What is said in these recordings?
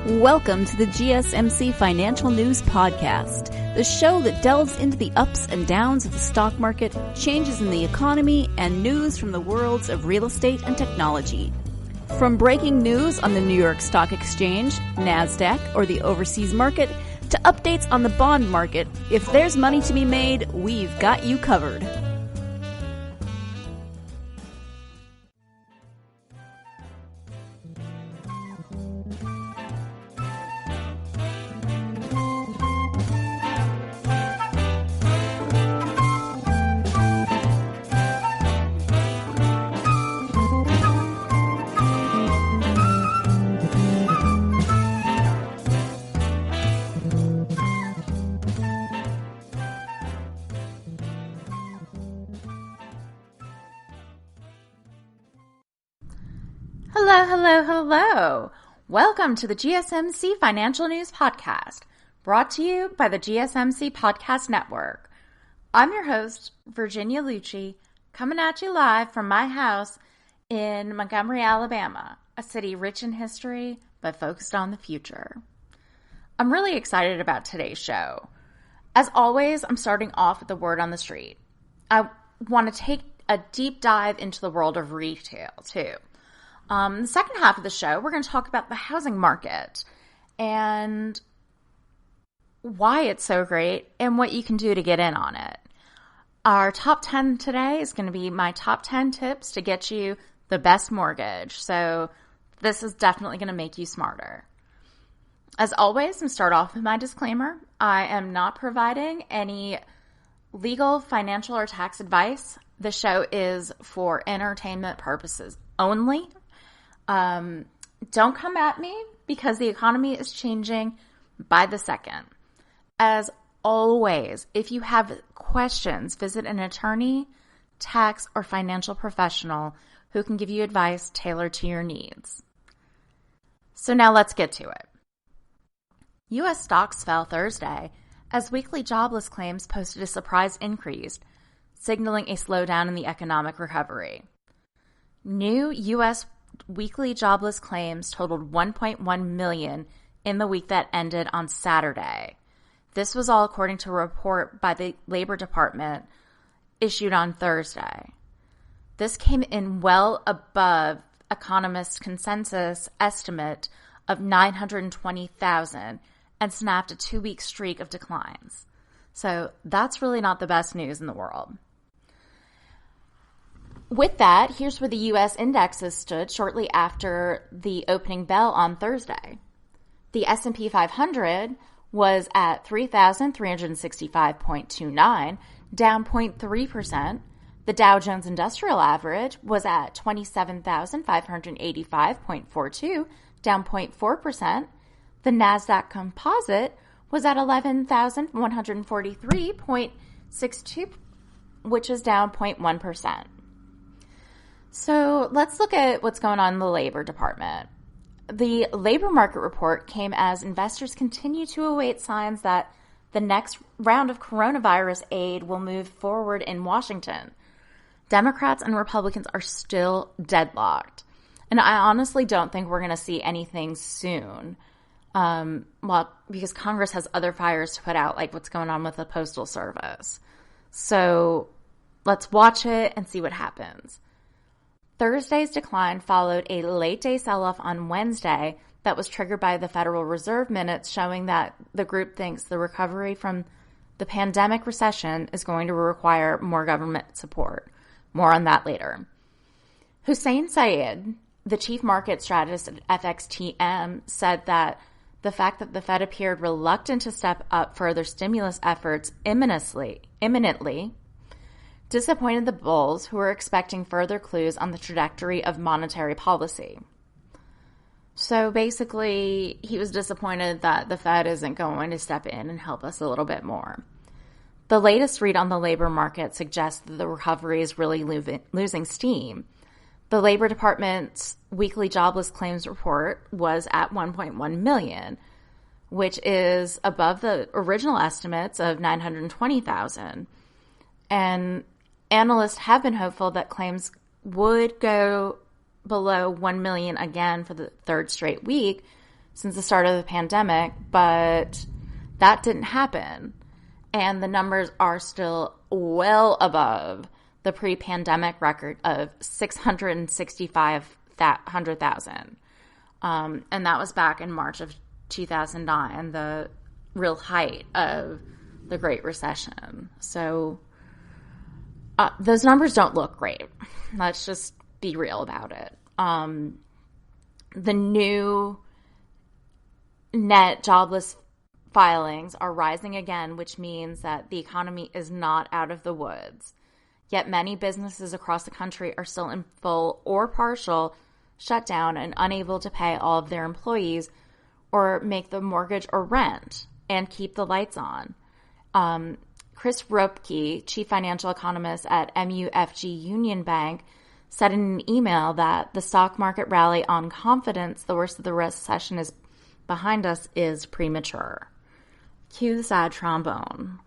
Welcome to the GSMC Financial News Podcast, the show that delves into the ups and downs of the stock market, changes in the economy, and news from the worlds of real estate and technology. From breaking news on the New York Stock Exchange, NASDAQ, or the overseas market, to updates on the bond market, if there's money to be made, we've got you covered. Hello. Welcome to the GSMC Financial News Podcast, brought to you by the GSMC Podcast Network. I'm your host, Virginia Lucci, coming at you live from my house in Montgomery, Alabama, a city rich in history but focused on the future. I'm really excited about today's show. As always, I'm starting off with the word on the street. I want to take a deep dive into the world of retail, too. The second half of the show, we're going to talk about the housing market and why it's so great and what you can do to get in on it. Our top 10 today is going to be my top 10 tips to get you the best mortgage. So this is definitely going to make you smarter. As always, I'm start off with my disclaimer. I am not providing any legal, financial, or tax advice. The show is for entertainment purposes only. Don't come at me because the economy is changing by the second. As always, if you have questions, visit an attorney, tax, or financial professional who can give you advice tailored to your needs. So now let's get to it. U.S. stocks fell Thursday as weekly jobless claims posted a surprise increase, signaling a slowdown in the economic recovery. New U.S. weekly jobless claims totaled 1.1 million in the week that ended on Saturday. This was all according to a report by the Labor Department issued on Thursday. This came in well above economists' consensus estimate of 920,000 and snapped a 2-week streak of declines. So that's really not the best news in the world. With that, here's where the U.S. indexes stood shortly after the opening bell on Thursday. The S&P 500 was at 3,365.29, down 0.3%. The Dow Jones Industrial Average was at 27,585.42, down 0.4%. The NASDAQ Composite was at 11,143.62, which is down 0.1%. So let's look at what's going on in the Labor Department. The labor market report came as investors continue to await signs that the next round of coronavirus aid will move forward in Washington. Democrats and Republicans are still deadlocked. And I honestly don't think we're going to see anything soon. Because Congress has other fires to put out, like what's going on with the Postal Service. So let's watch it and see what happens. Thursday's decline followed a late-day sell-off on Wednesday that was triggered by the Federal Reserve minutes showing that the group thinks the recovery from the pandemic recession is going to require more government support. More on that later. Hussein Syed, the chief market strategist at FXTM, said that the fact that the Fed appeared reluctant to step up further stimulus efforts imminently disappointed the bulls who were expecting further clues on the trajectory of monetary policy. So basically, he was disappointed that the Fed isn't going to step in and help us a little bit more. The latest read on the labor market suggests that the recovery is really losing steam. The Labor Department's weekly jobless claims report was at 1.1 million, which is above the original estimates of 920,000. And analysts have been hopeful that claims would go below 1 million again for the third straight week since the start of the pandemic, but that didn't happen. And the numbers are still well above the pre-pandemic record of 665,000. And that was back in March of 2009, the real height of the Great Recession. So those numbers don't look great. Let's just be real about it. The new net jobless filings are rising again, which means that the economy is not out of the woods. Yet many businesses across the country are still in full or partial shutdown and unable to pay all of their employees or make the mortgage or rent and keep the lights on. Chris Ropke, chief financial economist at MUFG Union Bank, said in an email that the stock market rally on confidence the worst of the recession is behind us is premature. Cue the sad trombone.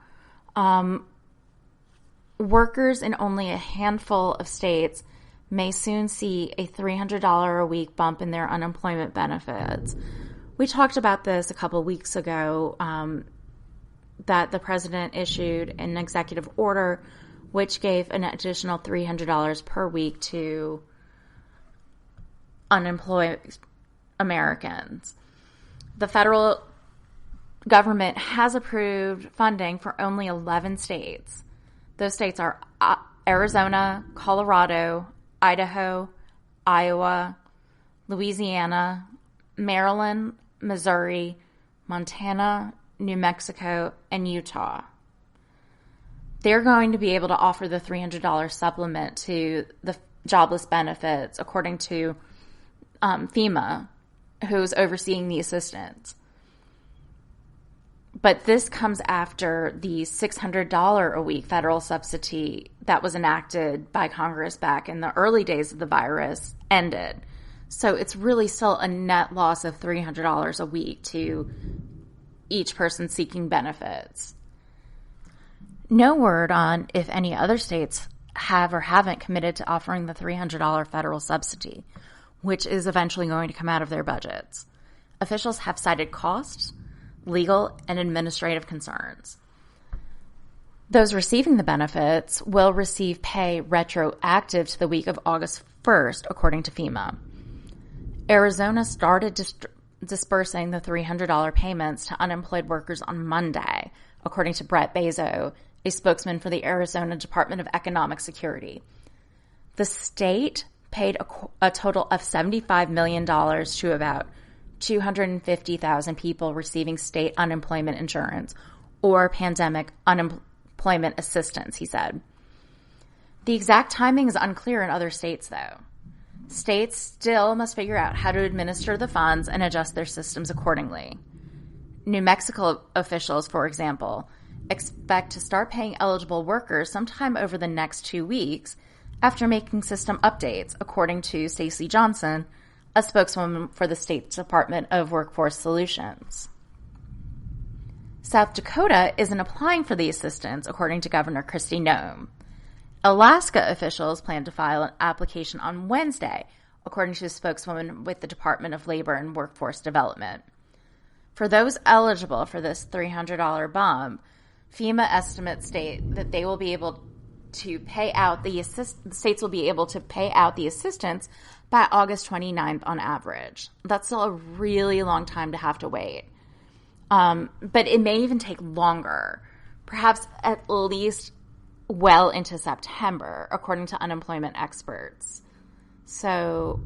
Workers in only a handful of states may soon see a $300 a week bump in their unemployment benefits. We talked about this a couple weeks ago, that the president issued an executive order which gave an additional $300 per week to unemployed Americans. The federal government has approved funding for only 11 states. Those states are Arizona, Colorado, Idaho, Iowa, Louisiana, Maryland, Missouri, Montana, New Mexico, and Utah. They're going to be able to offer the $300 supplement to the jobless benefits, according to FEMA, who's overseeing the assistance. But this comes after the $600 a week federal subsidy that was enacted by Congress back in the early days of the virus ended. So it's really still a net loss of $300 a week to each person seeking benefits. No word on if any other states have or haven't committed to offering the $300 federal subsidy, which is eventually going to come out of their budgets. Officials have cited costs, legal, and administrative concerns. Those receiving the benefits will receive pay retroactive to the week of August 1st, according to FEMA. Arizona started dispersing the $300 payments to unemployed workers on Monday, according to Brett Bezos, a spokesman for the Arizona Department of Economic Security. The state paid a total of $75 million to about 250,000 people receiving state unemployment insurance or pandemic unemployment assistance, he said. The exact timing is unclear in other states, though. States still must figure out how to administer the funds and adjust their systems accordingly. New Mexico officials, for example, expect to start paying eligible workers sometime over the next 2 weeks after making system updates, according to Stacey Johnson, a spokeswoman for the State Department of Workforce Solutions. South Dakota isn't applying for the assistance, according to Governor Kristi Noem. Alaska officials plan to file an application on Wednesday, according to a spokeswoman with the Department of Labor and Workforce Development. For those eligible for this $300 bump, FEMA estimates state that they will be able to pay out the states will be able to pay out the assistance by August 29th on average. That's still a really long time to have to wait. But it may even take longer, perhaps at least well into September, according to unemployment experts. So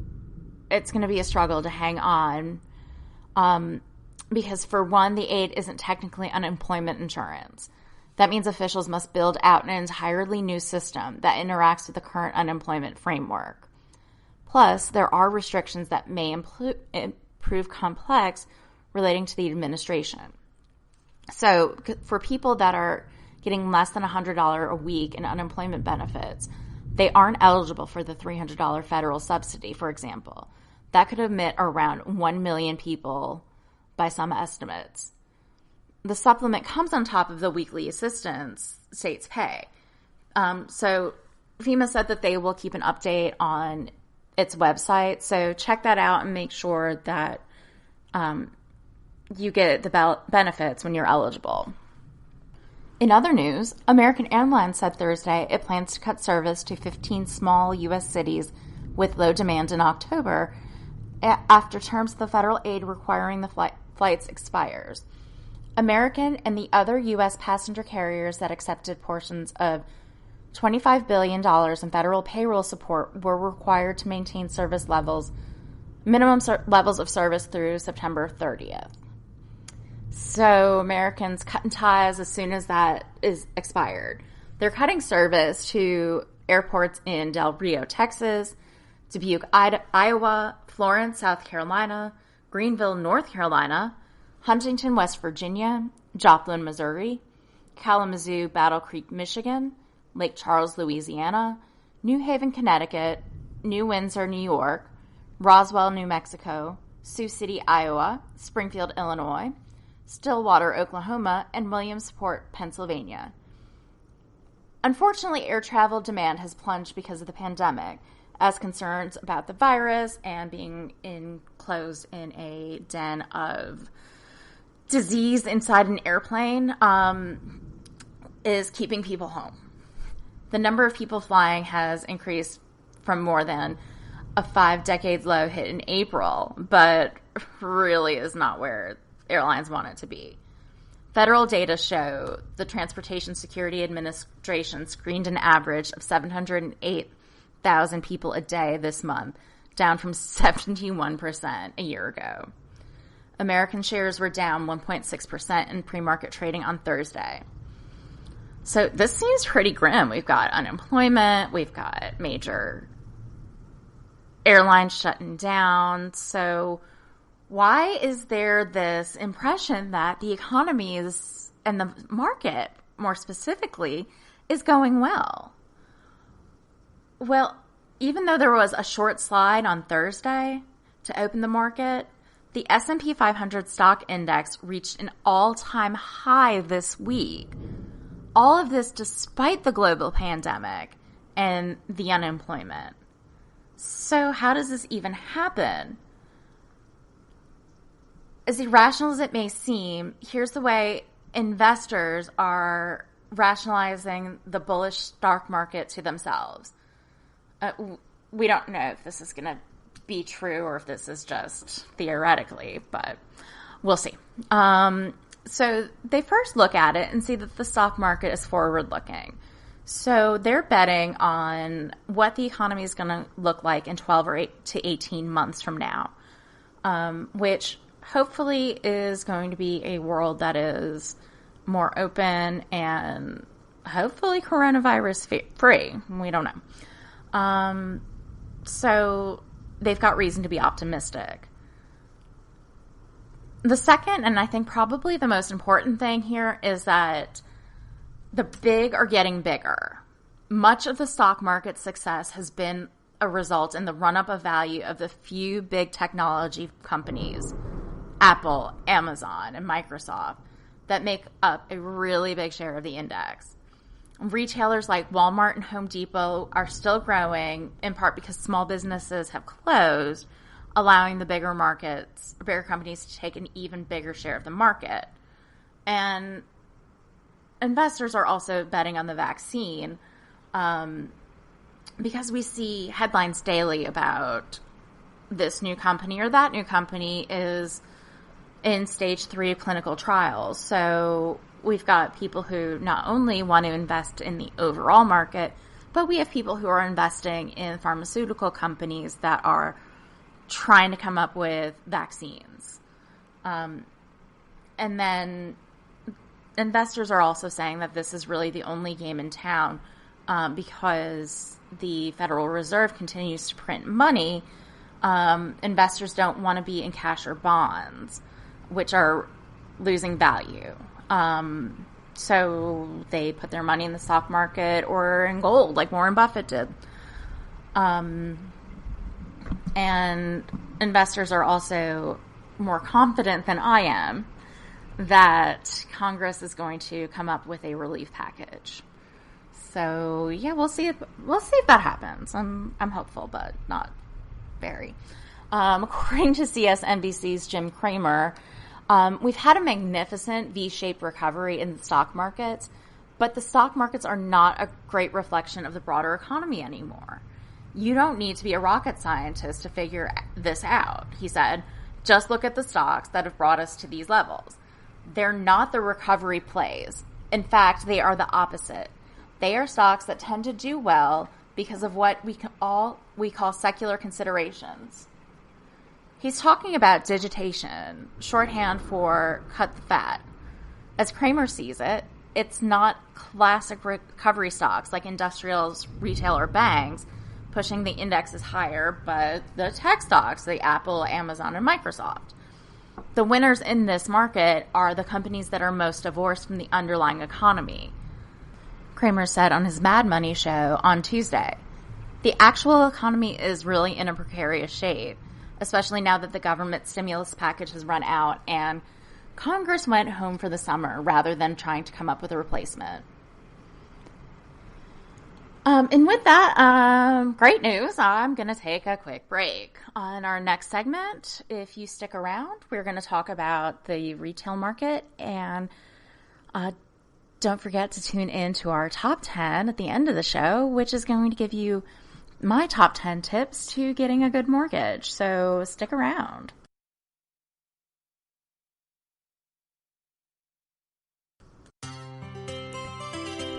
it's going to be a struggle to hang on because, for one, the aid isn't technically unemployment insurance. That means officials must build out an entirely new system that interacts with the current unemployment framework. Plus, there are restrictions that may prove complex relating to the administration. So for people that are getting less than $100 a week in unemployment benefits, they aren't eligible for the $300 federal subsidy, for example. That could omit around 1 million people by some estimates. The supplement comes on top of the weekly assistance states pay. So FEMA said that they will keep an update on its website. So check that out and make sure that you get the benefits when you're eligible. In other news, American Airlines said Thursday it plans to cut service to 15 small U.S. cities with low demand in October after terms of the federal aid requiring the flights expires. American and the other U.S. passenger carriers that accepted portions of $25 billion in federal payroll support were required to maintain minimum levels of service through September 30th. So Americans cutting ties as soon as that is expired. They're cutting service to airports in Del Rio, Texas, Dubuque, Iowa, Florence, South Carolina, Greenville, North Carolina, Huntington, West Virginia, Joplin, Missouri, Kalamazoo, Battle Creek, Michigan, Lake Charles, Louisiana, New Haven, Connecticut, New Windsor, New York, Roswell, New Mexico, Sioux City, Iowa, Springfield, Illinois, Stillwater, Oklahoma, and Williamsport, Pennsylvania. Unfortunately, air travel demand has plunged because of the pandemic, as concerns about the virus and being enclosed in a den of disease inside an airplane is keeping people home. The number of people flying has increased from more than a 5-decade low hit in April, but really is not where airlines want it to be. Federal data show the Transportation Security Administration screened an average of 708,000 people a day this month, down from 71% a year ago. American shares were down 1.6% in pre-market trading on Thursday. So this seems pretty grim. We've got unemployment, we've got major airlines shutting down. So why is there this impression that the economy is, and the market more specifically, is going well? Well, even though there was a short slide on Thursday to open the market, the S&P 500 stock index reached an all-time high this week. All of this despite the global pandemic and the unemployment. So how does this even happen? As irrational as it may seem, here's the way investors are rationalizing the bullish stock market to themselves. We don't know if this is going to be true or if this is just theoretically, but we'll see. So they first look at it and see that the stock market is forward-looking. So they're betting on what the economy is going to look like in 12 or 8 to 18 months from now, which hopefully is going to be a world that is more open and hopefully coronavirus free. We don't know. So they've got reason to be optimistic. The second, and I think probably the most important thing here, is that the big are getting bigger. Much of the stock market success has been a result in the run-up of value of the few big technology companies, Apple, Amazon, and Microsoft, that make up a really big share of the index. Retailers like Walmart and Home Depot are still growing, in part because small businesses have closed, allowing the bigger companies to take an even bigger share of the market. And investors are also betting on the vaccine because we see headlines daily about this new company or that new company is in stage 3 of clinical trials. So we've got people who not only want to invest in the overall market, but we have people who are investing in pharmaceutical companies that are trying to come up with vaccines. And then investors are also saying that this is really the only game in town because the Federal Reserve continues to print money. Investors don't want to be in cash or bonds, which are losing value. So they put their money in the stock market or in gold, like Warren Buffett did. And investors are also more confident than I am that Congress is going to come up with a relief package. So yeah, we'll see if that happens. I'm hopeful, but not very. According to CSNBC's Jim Cramer, we've had a magnificent V-shaped recovery in the stock markets, but the stock markets are not a great reflection of the broader economy anymore. You don't need to be a rocket scientist to figure this out, he said. Just look at the stocks that have brought us to these levels. They're not the recovery plays. In fact, they are the opposite. They are stocks that tend to do well because of what we call secular considerations. He's talking about digitation, shorthand for cut the fat. As Cramer sees it, it's not classic recovery stocks like industrials, retail, or banks pushing the indexes higher, but the tech stocks, the Apple, Amazon, and Microsoft. The winners in this market are the companies that are most divorced from the underlying economy. Cramer said on his Mad Money show on Tuesday, the actual economy is really in a precarious shape, especially now that the government stimulus package has run out and Congress went home for the summer rather than trying to come up with a replacement. And with that, great news. I'm going to take a quick break. On our next segment, if you stick around, we're going to talk about the retail market. And don't forget to tune in to our top 10 at the end of the show, which is going to give you my top 10 tips to getting a good mortgage. So stick around.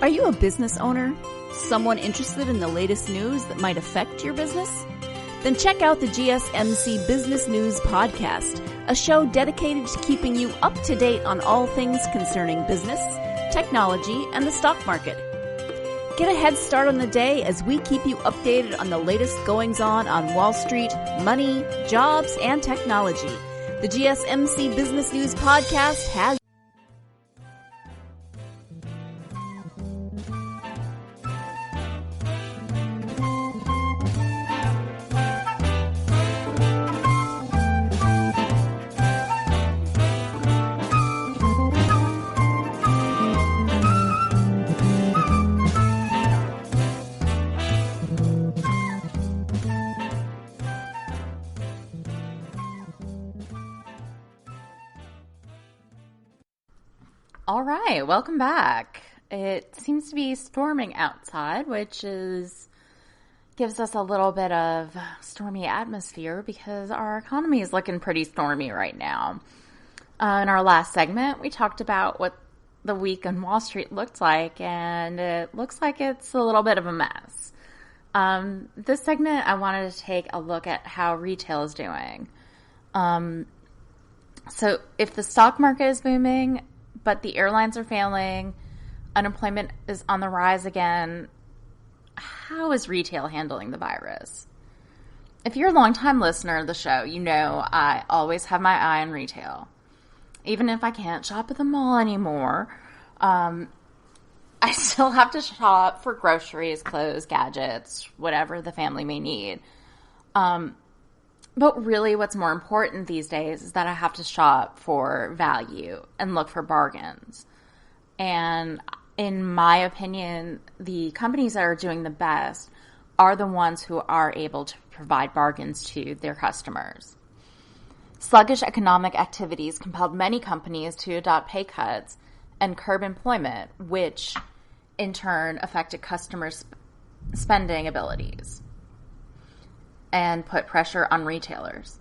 Are you a business owner? Someone interested in the latest news that might affect your business? Then check out the GSMC Business News Podcast, a show dedicated to keeping you up to date on all things concerning business, technology, and the stock market. Get a head start on the day as we keep you updated on the latest goings-on Wall Street, money, jobs, and technology. The GSMC Business News Podcast has All right, welcome back. It seems to be storming outside, which gives us a little bit of stormy atmosphere because our economy is looking pretty stormy right now. In our last segment, we talked about what the week on Wall Street looked like, and it looks like it's a little bit of a mess. This segment, I wanted to take a look at how retail is doing. So if the stock market is booming, but the airlines are failing, unemployment is on the rise again, how is retail handling the virus? If you're a longtime listener of the show, you know I always have my eye on retail. Even if I can't shop at the mall anymore, I still have to shop for groceries, clothes, gadgets, whatever the family may need. But really what's more important these days is that I have to shop for value and look for bargains. And in my opinion, the companies that are doing the best are the ones who are able to provide bargains to their customers. Sluggish economic activities compelled many companies to adopt pay cuts and curb employment, which in turn affected customers' spending abilities and put pressure on retailers.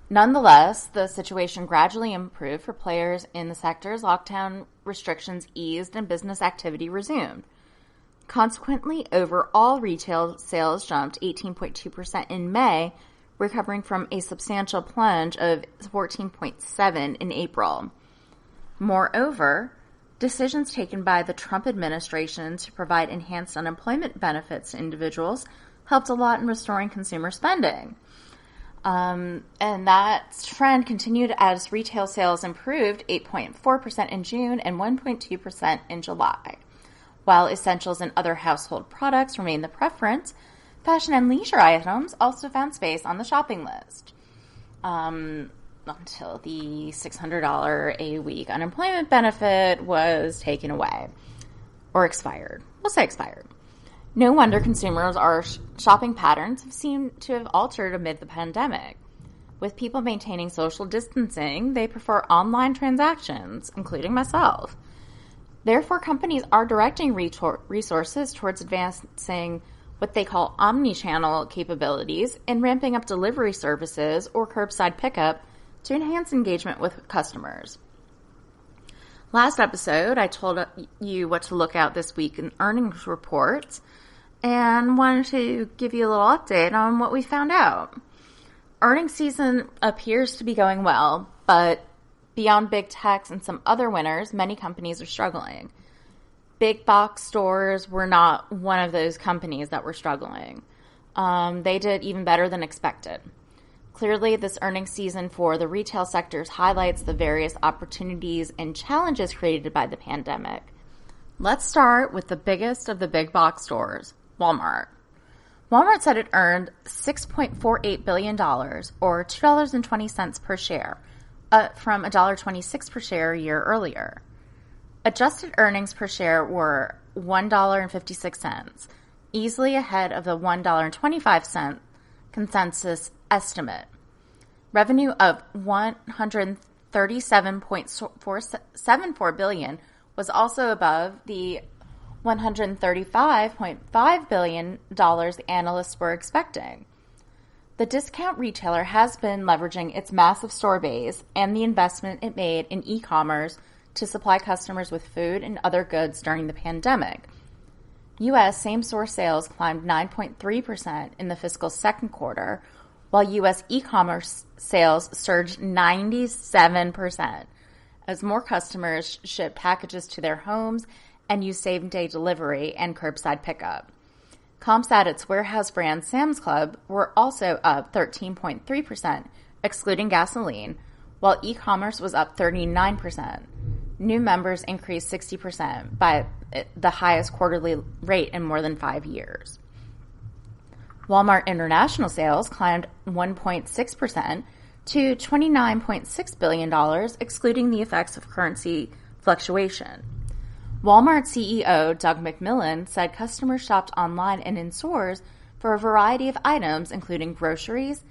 Nonetheless, the situation gradually improved for players in the sectors. Lockdown restrictions eased and business activity resumed. Consequently, overall retail sales jumped 18.2% in May, recovering from a substantial plunge of 14.7% in April. Moreover, decisions taken by the Trump administration to provide enhanced unemployment benefits to individuals helped a lot in restoring consumer spending. And that trend continued as retail sales improved 8.4% in June and 1.2% in July. While essentials and other household products remained the preference, fashion and leisure items also found space on the shopping list. Until the $600 a week unemployment benefit was taken away. Or expired. We'll say expired. No wonder consumers' shopping patterns have seemed to have altered amid the pandemic. With people maintaining social distancing, they prefer online transactions, including myself. Therefore, companies are directing resources towards advancing what they call omni-channel capabilities and ramping up delivery services or curbside pickup to enhance engagement with customers. Last episode, I told you what to look out this week in earnings reports and wanted to give you a little update on what we found out. Earnings season appears to be going well, but beyond big techs and some other winners, many companies are struggling. Big box stores were not one of those companies that were struggling. They did even better than expected. Clearly, this earnings season for the retail sectors highlights the various opportunities and challenges created by the pandemic. Let's start with the biggest of the big box stores, Walmart. Walmart said it earned $6.48 billion, or $2.20 per share, up from $1.26 per share a year earlier. Adjusted earnings per share were $1.56, easily ahead of the $1.25 consensus estimate. Revenue of $137.74 billion was also above the $135.5 billion analysts were expecting. The discount retailer has been leveraging its massive store base and the investment it made in e-commerce to supply customers with food and other goods during the pandemic. U.S. same-store sales climbed 9.3% in the fiscal second quarter, while U.S. e-commerce sales surged 97% as more customers shipped packages to their homes and used same-day delivery and curbside pickup. Comps at its warehouse brand Sam's Club were also up 13.3%, excluding gasoline, while e-commerce was up 39%. New members increased 60% by the highest quarterly rate in more than 5 years. Walmart International sales climbed 1.6% to $29.6 billion, excluding the effects of currency fluctuation. Walmart CEO Doug McMillon said customers shopped online and in stores for a variety of items, including groceries,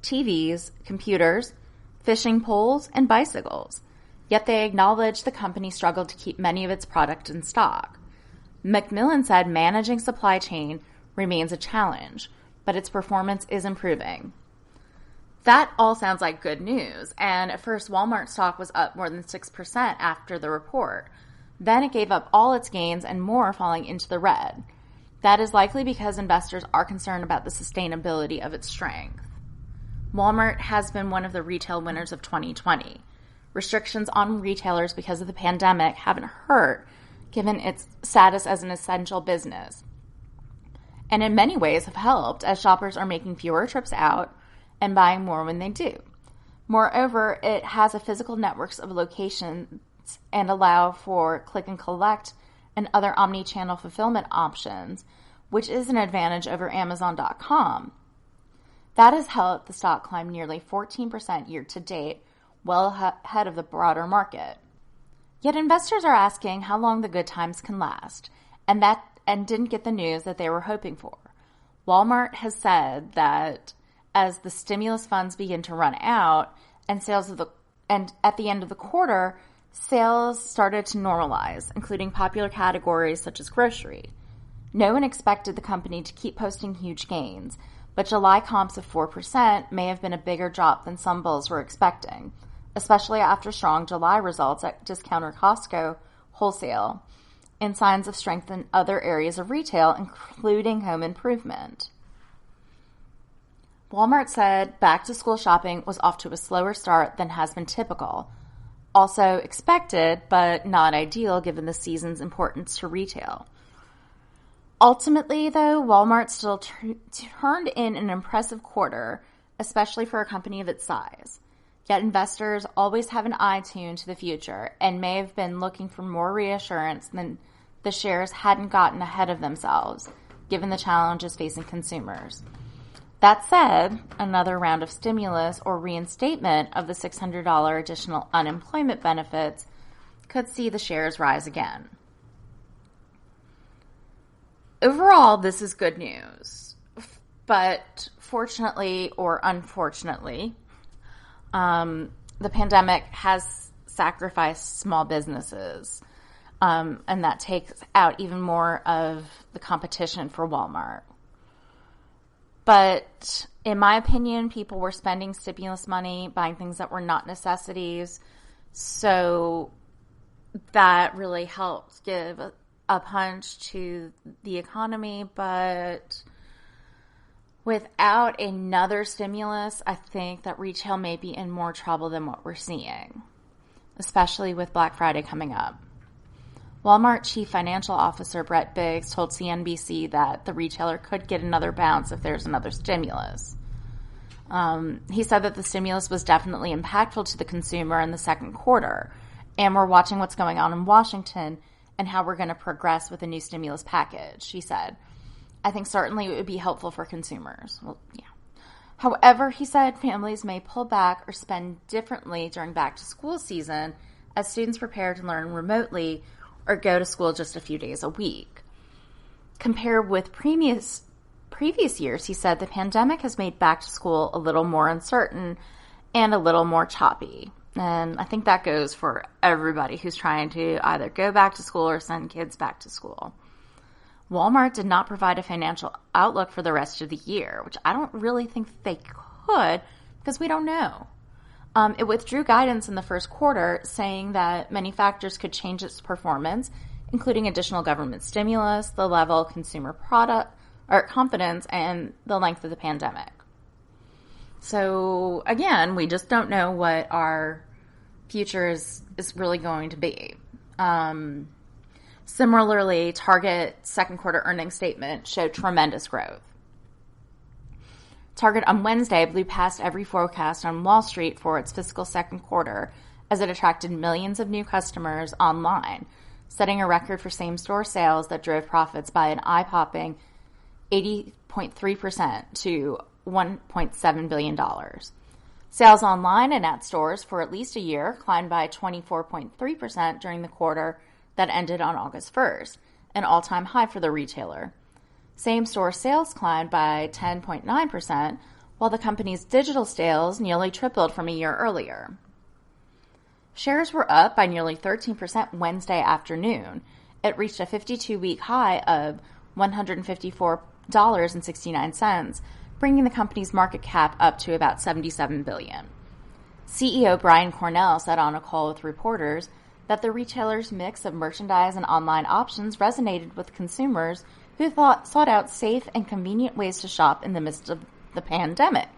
TVs, computers, fishing poles, and bicycles. Yet they acknowledged the company struggled to keep many of its products in stock. McMillon said managing supply chain remains a challenge, but its performance is improving. That all sounds like good news, and at first Walmart stock was up more than 6% after the report. Then it gave up all its gains and more, falling into the red. That is likely because investors are concerned about the sustainability of its strength. Walmart has been one of the retail winners of 2020. Restrictions on retailers because of the pandemic haven't hurt, given its status as an essential business, and in many ways have helped as shoppers are making fewer trips out and buying more when they do. Moreover, it has a physical network of locations and allow for click and collect and other omni-channel fulfillment options, which is an advantage over Amazon.com. That has helped the stock climb nearly 14% year to date, well ahead of the broader market. Yet investors are asking how long the good times can last, and didn't get the news that they were hoping for. Walmart has said that as the stimulus funds begin to run out and at the end of the quarter, sales started to normalize, including popular categories such as grocery. No one expected the company to keep posting huge gains, but July comps of 4% may have been a bigger drop than some bulls were expecting, especially after strong July results at discounter Costco wholesale and signs of strength in other areas of retail, including home improvement. Walmart said back-to-school shopping was off to a slower start than has been typical, also expected, but not ideal given the season's importance to retail. Ultimately, though, Walmart still turned in an impressive quarter, especially for a company of its size. Yet investors always have an eye tuned to the future and may have been looking for more reassurance than the shares hadn't gotten ahead of themselves, given the challenges facing consumers. That said, another round of stimulus or reinstatement of the $600 additional unemployment benefits could see the shares rise again. Overall, this is good news. But fortunately or unfortunately, the pandemic has sacrificed small businesses, and that takes out even more of the competition for Walmart. But in my opinion, people were spending stimulus money, buying things that were not necessities, so that really helped give a punch to the economy. But without another stimulus, I think that retail may be in more trouble than what we're seeing, especially with Black Friday coming up. Walmart Chief Financial Officer Brett Biggs told CNBC that the retailer could get another bounce if there's another stimulus. He said that the stimulus was definitely impactful to the consumer in the second quarter, and we're watching what's going on in Washington and how we're going to progress with a new stimulus package, he said. I think certainly it would be helpful for consumers. Well, yeah. However, he said families may pull back or spend differently during back-to-school season as students prepare to learn remotely or go to school just a few days a week. Compared with previous years, he said the pandemic has made back-to-school a little more uncertain and a little more choppy. And I think that goes for everybody who's trying to either go back to school or send kids back to school. Walmart did not provide a financial outlook for the rest of the year, which I don't really think they could because we don't know. It withdrew guidance in the first quarter, saying that many factors could change its performance, including additional government stimulus, the level of consumer confidence, and the length of the pandemic. So, again, we just don't know what our future is really going to be. Similarly, Target's second quarter earnings statement showed tremendous growth. Target on Wednesday blew past every forecast on Wall Street for its fiscal second quarter as it attracted millions of new customers online, setting a record for same-store sales that drove profits by an eye-popping 80.3% to $1.7 billion. Sales online and at stores for at least a year climbed by 24.3% during the quarter that ended on August 1st, an all-time high for the retailer. Same-store sales climbed by 10.9%, while the company's digital sales nearly tripled from a year earlier. Shares were up by nearly 13% Wednesday afternoon. It reached a 52-week high of $154.69, bringing the company's market cap up to about $77 billion. CEO Brian Cornell said on a call with reporters that the retailer's mix of merchandise and online options resonated with consumers who sought out safe and convenient ways to shop in the midst of the pandemic.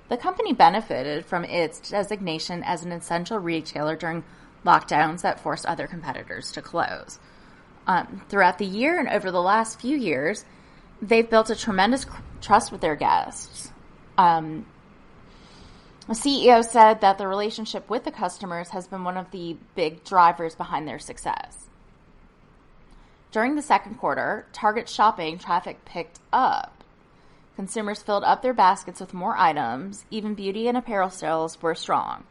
The company benefited from its designation as an essential retailer during lockdowns that forced other competitors to close. Throughout the year and over the last few years, they've built a tremendous trust with their guests. The CEO said that the relationship with the customers has been one of the big drivers behind their success. During the second quarter, Target shopping traffic picked up. Consumers filled up their baskets with more items. Even beauty and apparel sales were strong.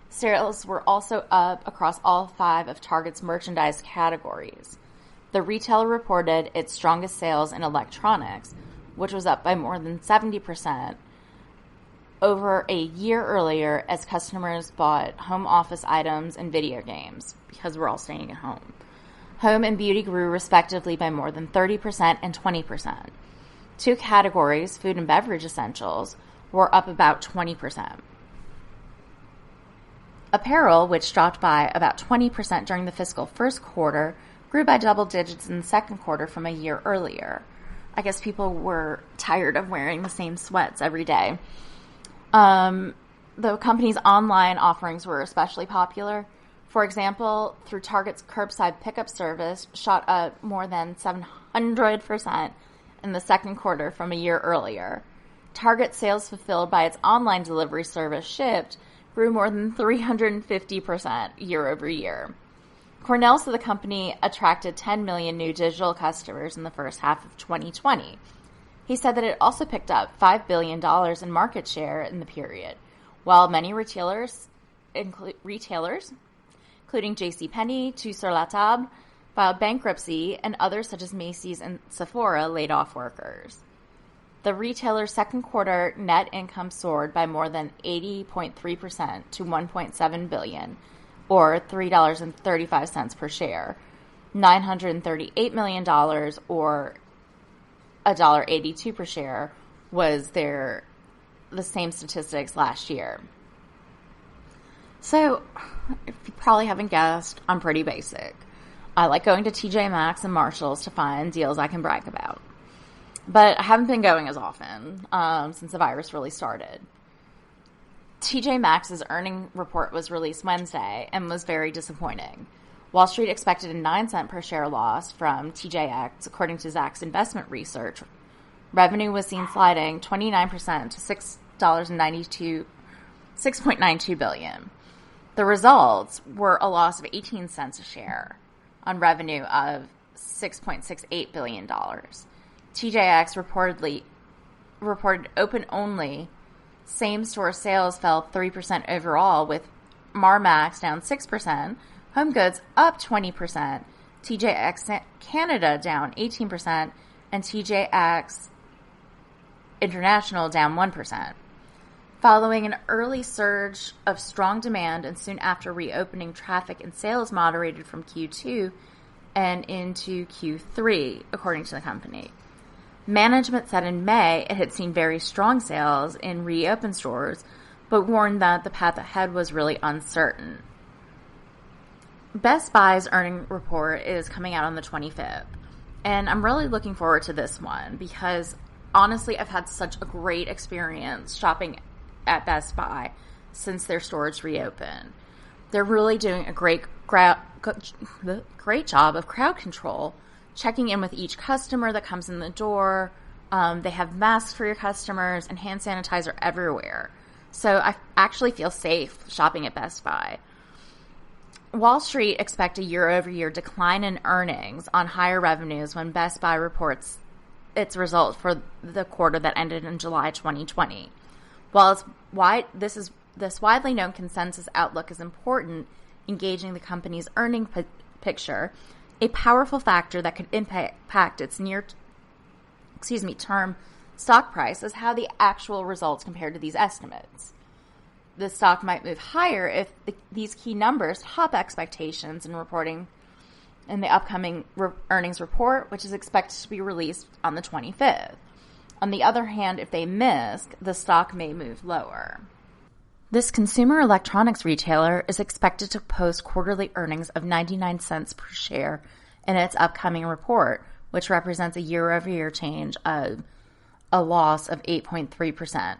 Sales were also up across all 5 of Target's merchandise categories. The retailer reported its strongest sales in electronics, which was up by more than 70% over a year earlier as customers bought home office items and video games because we're all staying at home. Home and beauty grew respectively by more than 30% and 20%. 2 categories, food and beverage essentials, were up about 20%. Apparel, which dropped by about 20% during the fiscal first quarter, grew by double digits in the second quarter from a year earlier. I guess people were tired of wearing the same sweats every day. The company's online offerings were especially popular. For example, through Target's curbside pickup service shot up more than 700% in the second quarter from a year earlier. Target sales fulfilled by its online delivery service Shipt grew more than 350% year over year. Cornell said the company attracted 10 million new digital customers in the first half of 2020. He said that it also picked up $5 billion in market share in the period, while many retailers, including JCPenney, Tout Sur La Table, filed bankruptcy, and others such as Macy's and Sephora laid off workers. The retailer's second quarter net income soared by more than 80.3% to $1.7 billion, or $3.35 per share. $938 million, or $1.82 per share, was the same statistics last year. So, if you probably haven't guessed, I'm pretty basic. I like going to TJ Maxx and Marshalls to find deals I can brag about. But I haven't been going as often since the virus really started. TJ Maxx's earning report was released Wednesday and was very disappointing. Wall Street expected a 9-cent per share loss from TJX, according to Zacks Investment Research. Revenue was seen sliding 29% to $6.92 billion. The results were a loss of 18 cents a share on revenue of $6.68 billion. TJX reported open-only same-store sales fell 3% overall, with Marmaxx down 6%, HomeGoods up 20%, TJX Canada down 18%, and TJX International down 1%. Following an early surge of strong demand and soon after reopening, traffic and sales moderated from Q2 and into Q3, according to the company. Management said in May it had seen very strong sales in reopened stores, but warned that the path ahead was really uncertain. Best Buy's earnings report is coming out on the 25th, and I'm really looking forward to this one because, honestly, I've had such a great experience shopping at Best Buy since their stores reopened. They're really doing a great job of crowd control, checking in with each customer that comes in the door. They have masks for your customers and hand sanitizer everywhere. So I actually feel safe shopping at Best Buy. Wall Street expect a year-over-year decline in earnings on higher revenues when Best Buy reports its results for the quarter that ended in July 2020. While this widely known consensus outlook is important in gauging the company's earning picture, a powerful factor that could impact its term stock price is how the actual results compare to these estimates. The stock might move higher if these key numbers top expectations in reporting in the upcoming earnings report, which is expected to be released on the 25th. On the other hand, if they miss, the stock may move lower. This consumer electronics retailer is expected to post quarterly earnings of 99 cents per share in its upcoming report, which represents a year-over-year change of a loss of 8.3%.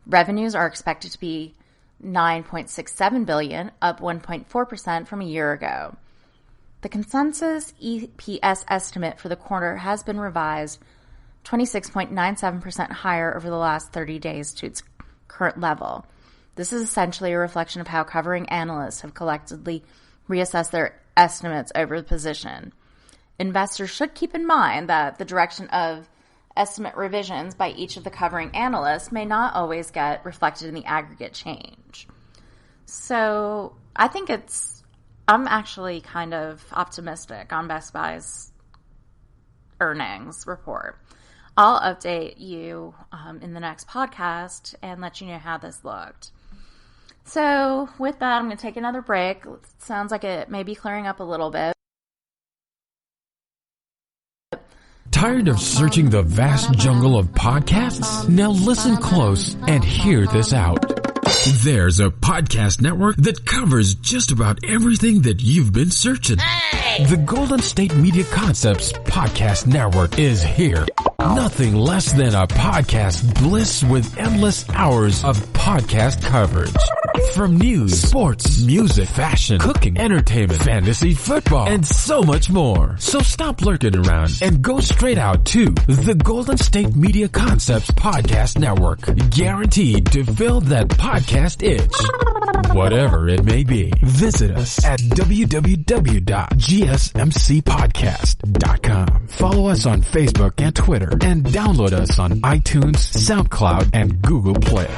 Revenues are expected to be $9.67 billion, up 1.4% from a year ago. The consensus EPS estimate for the quarter has been revised 26.97% higher over the last 30 days to its current level. This is essentially a reflection of how covering analysts have collectively reassessed their estimates over the position. Investors should keep in mind that the direction of estimate revisions by each of the covering analysts may not always get reflected in the aggregate change. So I'm actually kind of optimistic on Best Buy's earnings report. I'll update you in the next podcast and let you know how this looked. So with that, I'm going to take another break. Sounds like it may be clearing up a little bit. Tired of searching the vast jungle of podcasts? Now listen close and hear this out. There's a podcast network that covers just about everything that you've been searching. Hey! The Golden State Media Concepts Podcast Network is here. Nothing less than a podcast bliss with endless hours of podcast coverage. From news, sports, music, fashion, cooking, entertainment, fantasy, football, and so much more. So stop lurking around and go straight out to the Golden State Media Concepts Podcast Network. Guaranteed to fill that podcast itch. Whatever it may be. Visit us at www.gsmcpodcast.com. Follow us on Facebook and Twitter and download us on iTunes, SoundCloud, and Google Play.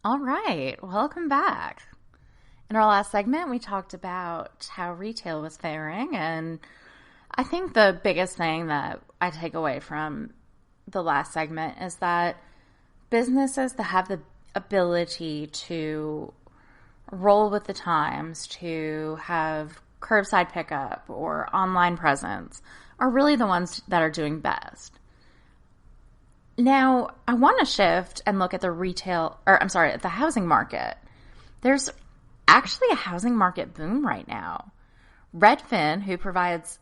All right, welcome back. In our last segment, we talked about how retail was faring, and I think the biggest thing that I take away from the last segment is that businesses that have the ability to roll with the times, to have curbside pickup or online presence, are really the ones that are doing best. Now, I want to shift and look at at the housing market. There's actually a housing market boom right now. Redfin, who provides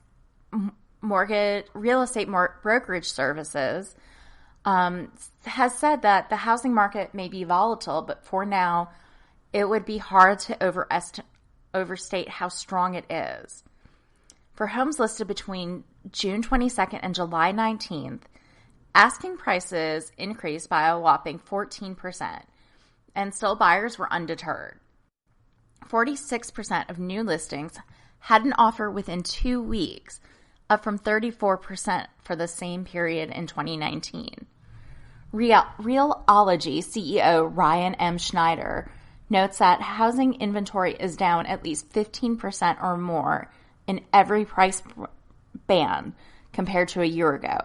real estate brokerage services, has said that the housing market may be volatile, but for now, it would be hard to overstate how strong it is. For homes listed between June 22nd and July 19th, asking prices increased by a whopping 14%, and still buyers were undeterred. 46% of new listings had an offer within 2 weeks, up from 34% for the same period in 2019. Realology CEO Ryan M. Schneider notes that housing inventory is down at least 15% or more in every price band compared to a year ago.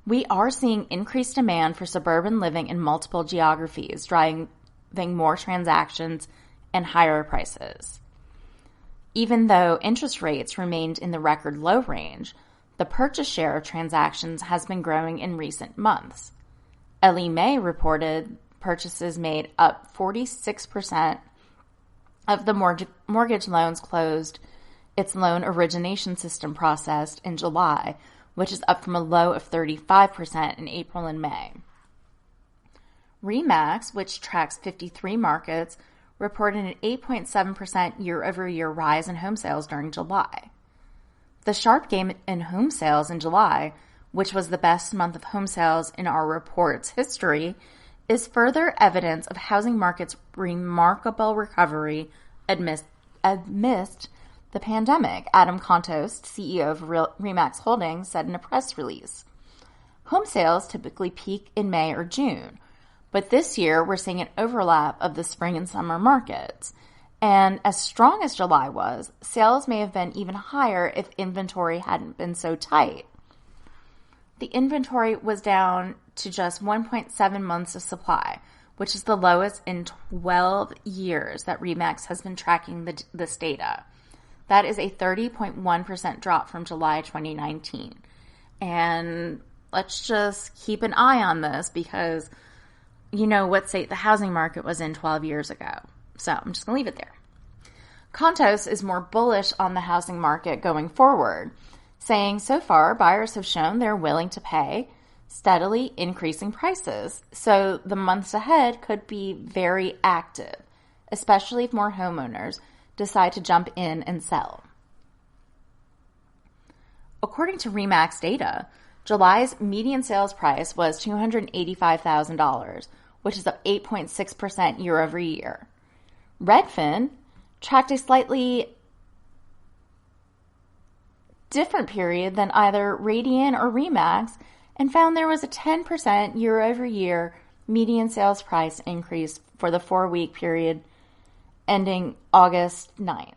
We are seeing increased demand for suburban living in multiple geographies, driving more transactions and higher prices. Even though interest rates remained in the record low range, the purchase share of transactions has been growing in recent months. Ellie Mae reported purchases made up 46% of the mortgage loans closed its loan origination system processed in July, which is up from a low of 35% in April and May. RE/MAX, which tracks 53 markets, reported an 8.7% year-over-year rise in home sales during July. The sharp gain in home sales in July, which was the best month of home sales in our report's history, is further evidence of housing market's remarkable recovery amidst the pandemic, Adam Contos, CEO of RE/MAX Holdings, said in a press release. Home sales typically peak in May or June, but this year we're seeing an overlap of the spring and summer markets. And as strong as July was, sales may have been even higher if inventory hadn't been so tight. The inventory was down to just 1.7 months of supply, which is the lowest in 12 years that RE/MAX has been tracking this data. That is a 30.1% drop from July 2019. And let's just keep an eye on this because you know what state the housing market was in 12 years ago. So I'm just going to leave it there. Contos is more bullish on the housing market going forward, saying so far buyers have shown they're willing to pay, steadily increasing prices. So the months ahead could be very active, especially if more homeowners decide to jump in and sell. According to RE/MAX data, July's median sales price was $285,000, which is up 8.6% year over year. Redfin tracked a slightly different period than either Radian or RE/MAX and found there was a 10% year over year median sales price increase for the 4-week period ending August 9th.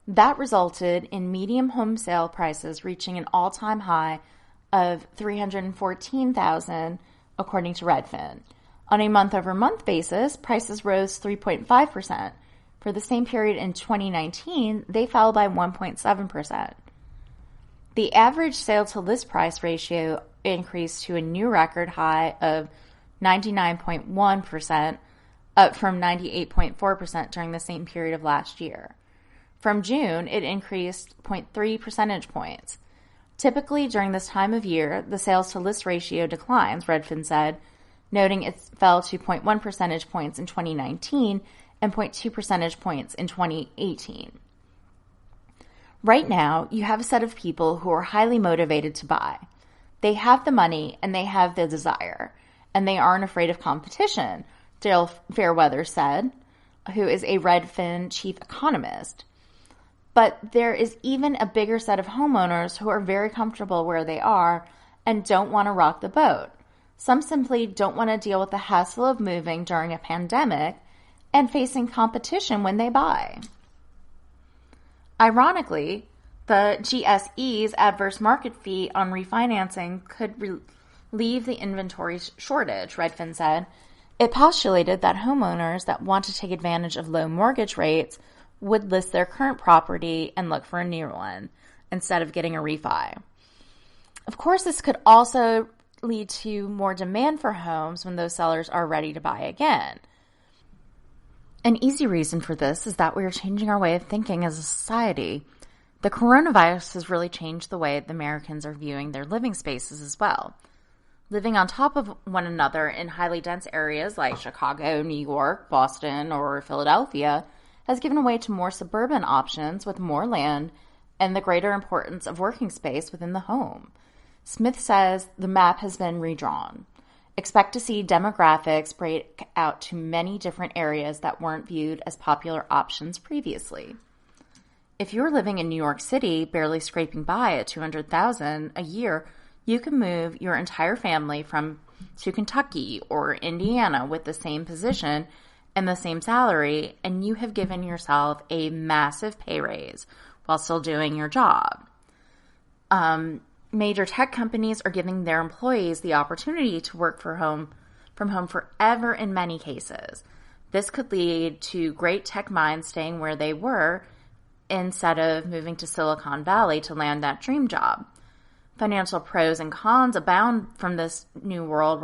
That resulted in median home sale prices reaching an all-time high of $314,000, according to Redfin. On a month-over-month basis, prices rose 3.5%. For the same period in 2019, they fell by 1.7%. The average sale-to-list price ratio increased to a new record high of 99.1%, up from 98.4% during the same period of last year. From June, it increased 0.3 percentage points. Typically, during this time of year, the sales-to-list ratio declines, Redfin said, noting it fell to 0.1 percentage points in 2019 and 0.2 percentage points in 2018. Right now, you have a set of people who are highly motivated to buy. They have the money and they have the desire, and they aren't afraid of competition, Daryl Fairweather said, who is a Redfin chief economist. But there is even a bigger set of homeowners who are very comfortable where they are and don't want to rock the boat. Some simply don't want to deal with the hassle of moving during a pandemic and facing competition when they buy. Ironically, the GSE's adverse market fee on refinancing could relieve the inventory shortage, Redfin said. It postulated that homeowners that want to take advantage of low mortgage rates would list their current property and look for a new one instead of getting a refi. Of course, this could also lead to more demand for homes when those sellers are ready to buy again. An easy reason for this is that we are changing our way of thinking as a society. The coronavirus has really changed the way the Americans are viewing their living spaces as well. Living on top of one another in highly dense areas like Chicago, New York, Boston, or Philadelphia has given way to more suburban options with more land and the greater importance of working space within the home. Smith says the map has been redrawn. Expect to see demographics break out to many different areas that weren't viewed as popular options previously. If you're living in New York City, barely scraping by at $200,000 a year, you can move your entire family to Kentucky or Indiana with the same position and the same salary, and you have given yourself a massive pay raise while still doing your job. Major tech companies are giving their employees the opportunity to work from home forever in many cases. This could lead to great tech minds staying where they were instead of moving to Silicon Valley to land that dream job. Financial pros and cons abound from this new world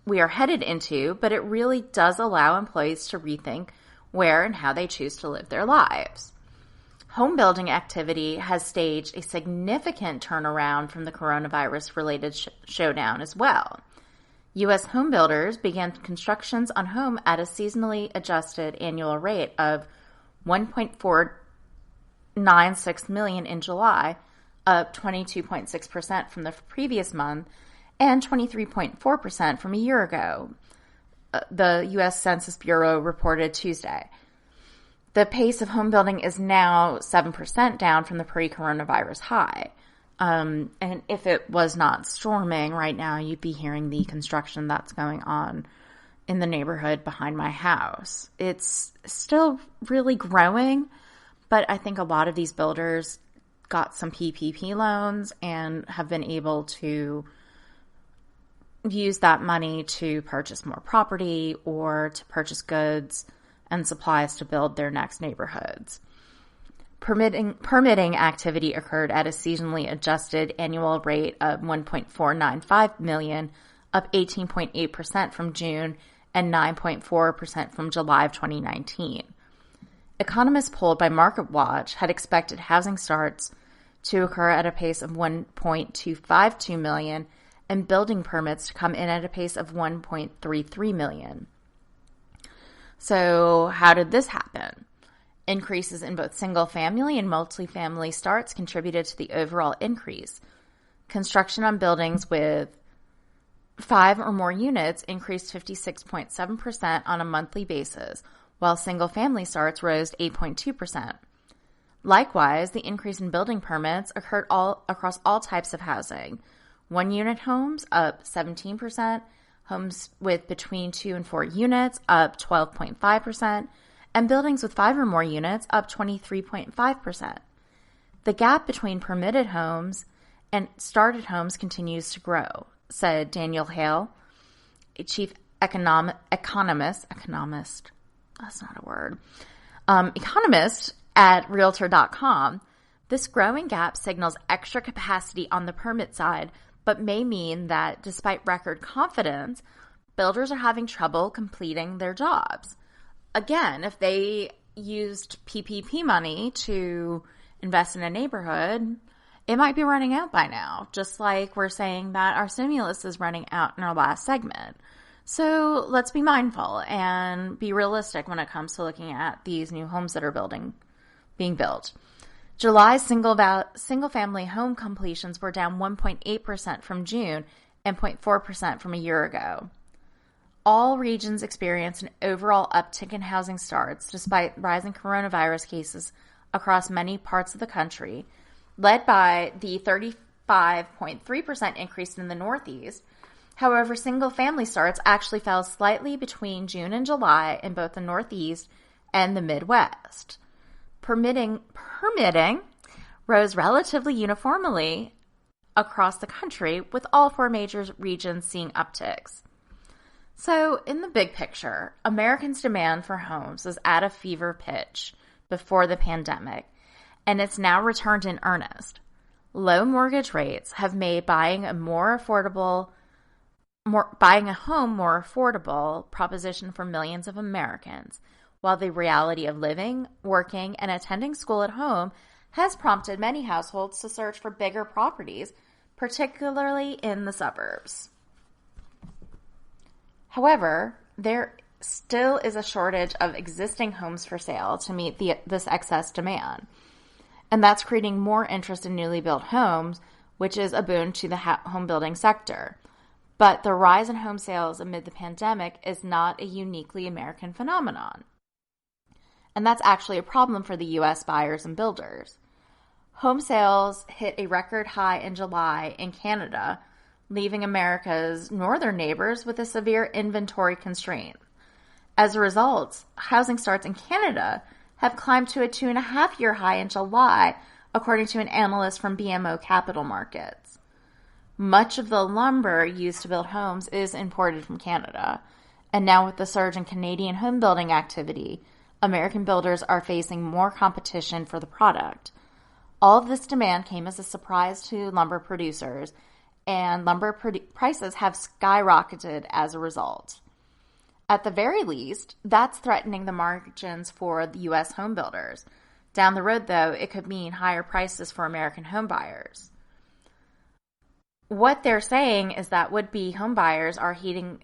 we are headed into, but it really does allow employees to rethink where and how they choose to live their lives. Home building activity has staged a significant turnaround from the coronavirus-related showdown as well. U.S. home builders began constructions on home at a seasonally adjusted annual rate of $1.496 million in July, up 22.6% from the previous month and 23.4% from a year ago, the U.S. Census Bureau reported Tuesday. The pace of home building is now 7% down from the pre-coronavirus high. And if it was not storming right now, you'd be hearing the construction that's going on in the neighborhood behind my house. It's still really growing, but I think a lot of these builders got some PPP loans and have been able to use that money to purchase more property or to purchase goods and supplies to build their next neighborhoods. Permitting activity occurred at a seasonally adjusted annual rate of $1.495 million, up 18.8% from June and 9.4% from July of 2019. Economists polled by MarketWatch had expected housing starts to occur at a pace of 1.252 million and building permits to come in at a pace of 1.33 million. So how did this happen? Increases in both single-family and multifamily starts contributed to the overall increase. Construction on buildings with 5 or more units increased 56.7% on a monthly basis, while single-family starts rose 8.2%. Likewise, the increase in building permits occurred across all types of housing. One-unit homes up 17%, homes with between 2 and 4 units up 12.5%, and buildings with 5 or more units up 23.5%. The gap between permitted homes and started homes continues to grow, said Daniel Hale, a chief economist at Realtor.com. This growing gap signals extra capacity on the permit side, but may mean that despite record confidence, builders are having trouble completing their jobs. Again, if they used PPP money to invest in a neighborhood, it might be running out by now, just like we're saying that our stimulus is running out in our last segment. So let's be mindful and be realistic when it comes to looking at these new homes that are being built. July's single-family home completions were down 1.8% from June and 0.4% from a year ago. All regions experienced an overall uptick in housing starts despite rising coronavirus cases across many parts of the country, led by the 35.3% increase in the Northeast However, single-family starts actually fell slightly between June and July in both the Northeast and the Midwest. Permitting rose relatively uniformly across the country, with all 4 major regions seeing upticks. So, in the big picture, Americans' demand for homes was at a fever pitch before the pandemic, and it's now returned in earnest. Low mortgage rates have made buying a home more affordable proposition for millions of Americans, while the reality of living, working, and attending school at home has prompted many households to search for bigger properties, particularly in the suburbs. However, there still is a shortage of existing homes for sale to meet this excess demand. And that's creating more interest in newly built homes, which is a boon to the home building sector. But the rise in home sales amid the pandemic is not a uniquely American phenomenon. And that's actually a problem for the U.S. buyers and builders. Home sales hit a record high in July in Canada, leaving America's northern neighbors with a severe inventory constraint. As a result, housing starts in Canada have climbed to a 2.5-year high in July, according to an analyst from BMO Capital Markets. Much of the lumber used to build homes is imported from Canada, and now with the surge in Canadian home building activity, American builders are facing more competition for the product. All of this demand came as a surprise to lumber producers, and lumber prices have skyrocketed as a result. At the very least, that's threatening the margins for the U.S. home builders. Down the road, though, it could mean higher prices for American home buyers. What they're saying is that would-be home buyers are heating.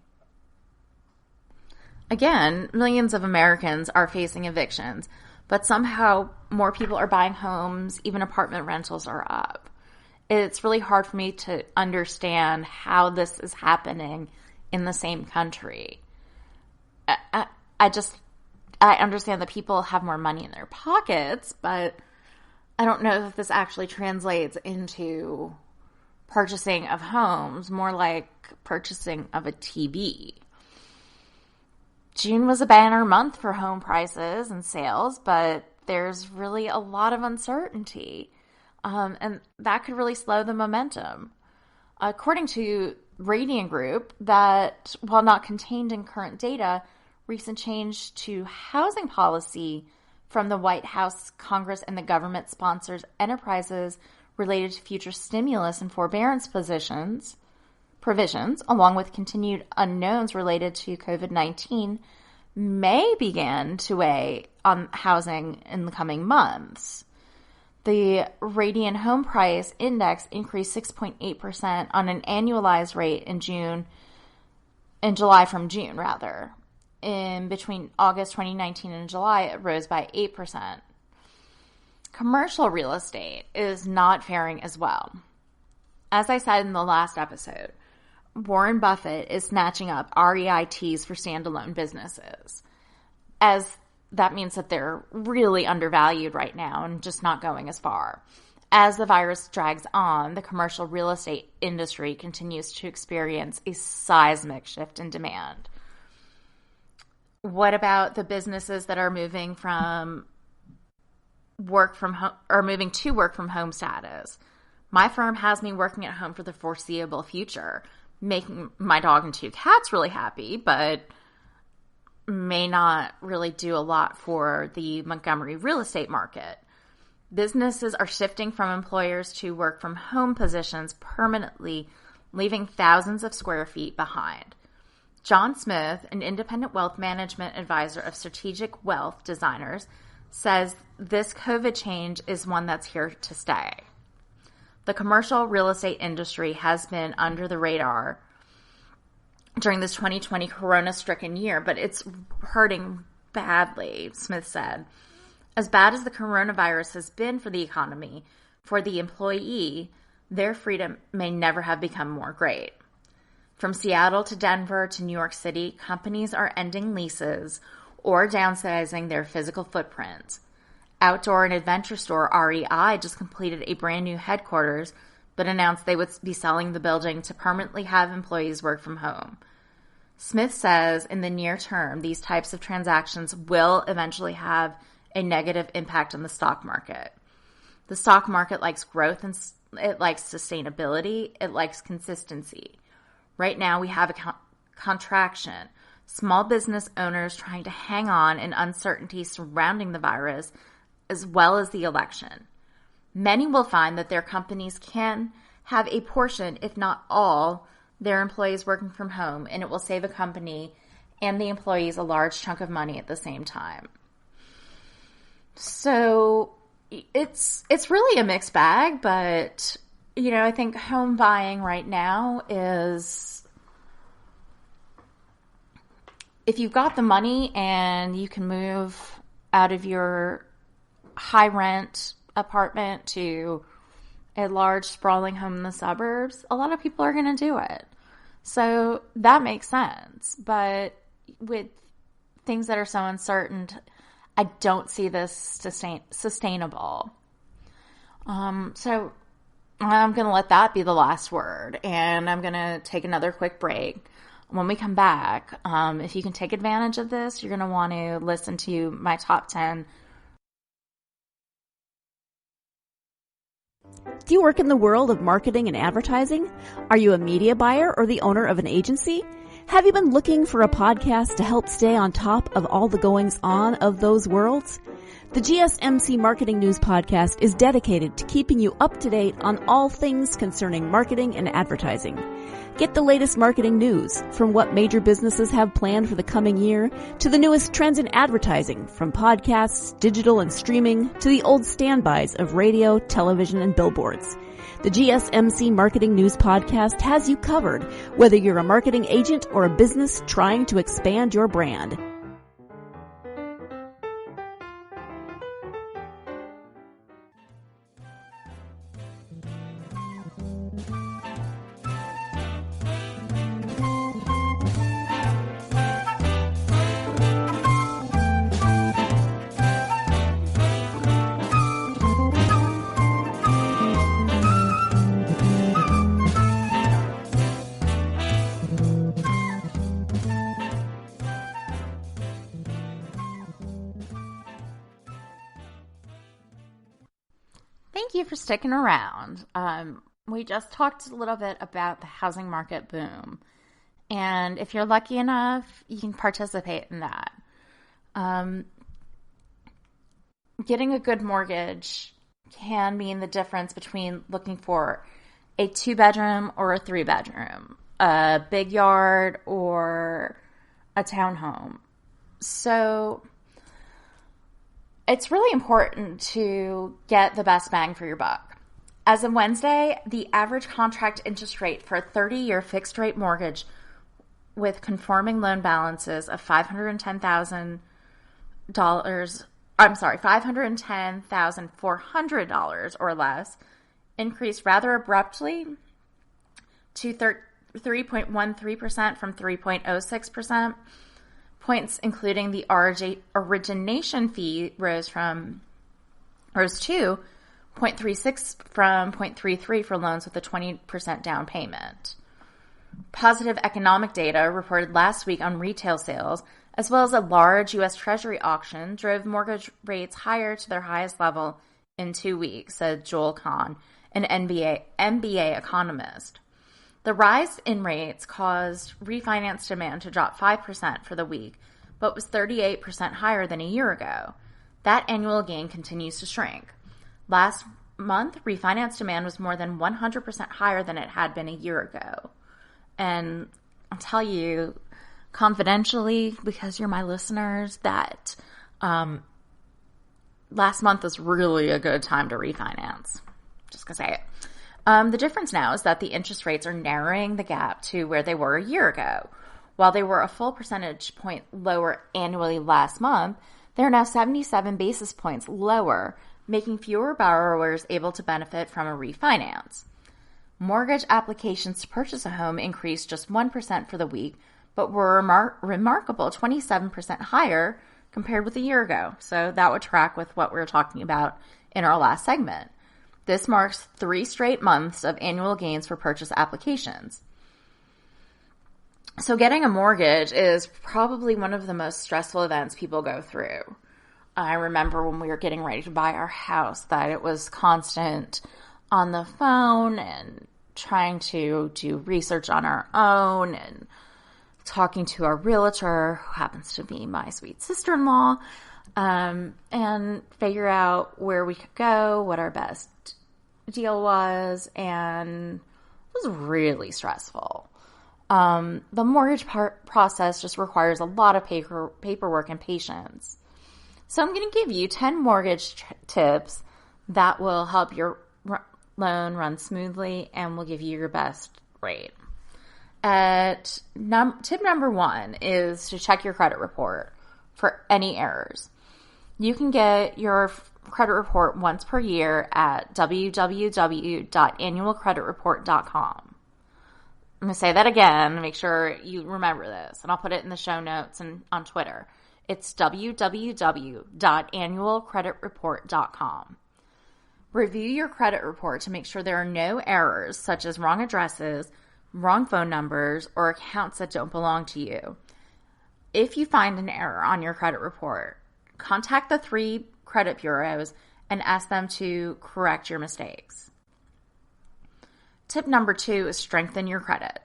Again, millions of Americans are facing evictions, but somehow more people are buying homes, even apartment rentals are up. It's really hard for me to understand how this is happening in the same country. I understand that people have more money in their pockets, but I don't know if this actually translates into purchasing of homes, more like purchasing of a TV. June was a banner month for home prices and sales, but there's really a lot of uncertainty, and that could really slow the momentum. According to Radian Group, that while not contained in current data, recent change to housing policy from the White House, Congress, and the government sponsors enterprises related to future stimulus and forbearance provisions, along with continued unknowns related to COVID-19, may begin to weigh on housing in the coming months. The Radian Home Price Index increased 6.8% on an annualized rate in July from June, rather. In between August 2019 and July, it rose by 8%. Commercial real estate is not faring as well. As I said in the last episode, Warren Buffett is snatching up REITs for standalone businesses, as that means that they're really undervalued right now and just not going as far. As the virus drags on, the commercial real estate industry continues to experience a seismic shift in demand. What about the businesses that are moving to work from home status? My firm has me working at home for the foreseeable future, making my dog and 2 cats really happy, but may not really do a lot for the Montgomery real estate market. Businesses are shifting from employers to work from home positions permanently, leaving thousands of square feet behind. John Smith, an independent wealth management advisor of Strategic Wealth Designers, says this COVID change is one that's here to stay. The commercial real estate industry has been under the radar during this 2020 corona-stricken year, but it's hurting badly, Smith said. As bad as the coronavirus has been for the economy, for the employee, their freedom may never have become more great. From Seattle to Denver to New York City, companies are ending leases or downsizing their physical footprint. Outdoor and Adventure Store REI just completed a brand new headquarters but announced they would be selling the building to permanently have employees work from home. Smith says in the near term, these types of transactions will eventually have a negative impact on the stock market. The stock market likes growth and it likes sustainability. It likes consistency. Right now we have a contraction. Small business owners trying to hang on in uncertainty surrounding the virus as well as the election. Many will find that their companies can have a portion, if not all, their employees working from home, and it will save a company and the employees a large chunk of money at the same time. So it's really a mixed bag, but I think home buying right now is, if you've got the money and you can move out of your high rent apartment to a large sprawling home in the suburbs, a lot of people are going to do it. So that makes sense. But with things that are so uncertain, I don't see this sustainable. So I'm going to let that be the last word, and I'm going to take another quick break. When we come back, if you can take advantage of this, you're going to want to listen to my top 10. Do you work in the world of marketing and advertising? Are you a media buyer or the owner of an agency? Have you been looking for a podcast to help stay on top of all the goings on of those worlds? The GSMC Marketing News Podcast is dedicated to keeping you up to date on all things concerning marketing and advertising. Get the latest marketing news, from what major businesses have planned for the coming year to the newest trends in advertising, from podcasts, digital and streaming, to the old standbys of radio, television, and billboards. The GSMC Marketing News Podcast has you covered, whether you're a marketing agent or a business trying to expand your brand. Thank you for sticking around. We just talked a little bit about the housing market boom. And if you're lucky enough, you can participate in that. Getting a good mortgage can mean the difference between looking for a 2-bedroom or a 3-bedroom, a big yard or a townhome. So it's really important to get the best bang for your buck. As of Wednesday, the average contract interest rate for a 30-year fixed-rate mortgage with conforming loan balances of $510,400 or less increased rather abruptly to 3.13% from 3.06%. Points including the origination fee rose to 0.36 from 0.33 for loans with a 20% down payment. Positive economic data reported last week on retail sales, as well as a large U.S. Treasury auction, drove mortgage rates higher to their highest level in 2 weeks, said Joel Kahn, an MBA economist. The rise in rates caused refinance demand to drop 5% for the week, but was 38% higher than a year ago. That annual gain continues to shrink. Last month, refinance demand was more than 100% higher than it had been a year ago. And I'll tell you confidentially, because you're my listeners, that last month was really a good time to refinance. Just gonna say it. The difference now is that the interest rates are narrowing the gap to where they were a year ago. While they were a full percentage point lower annually last month, they're now 77 basis points lower, making fewer borrowers able to benefit from a refinance. Mortgage applications to purchase a home increased just 1% for the week, but were remarkable 27% higher compared with a year ago. So that would track with what we were talking about in our last segment. This marks 3 straight months of annual gains for purchase applications. So getting a mortgage is probably one of the most stressful events people go through. I remember when we were getting ready to buy our house that it was constant on the phone and trying to do research on our own and talking to our realtor, who happens to be my sweet sister-in-law, and figure out where we could go, what our best deal was, and it was really stressful. The mortgage process just requires a lot of paperwork and patience. So I'm going to give you 10 mortgage tips that will help your loan run smoothly and will give you your best rate. Tip number 1 is to check your credit report for any errors. You can get your credit report once per year at www.annualcreditreport.com. I'm going to say that again, make sure you remember this, and I'll put it in the show notes and on Twitter. It's www.annualcreditreport.com. Review your credit report to make sure there are no errors, such as wrong addresses, wrong phone numbers, or accounts that don't belong to you. If you find an error on your credit report, contact the 3 credit bureaus and ask them to correct your mistakes. Tip number 2 is strengthen your credit.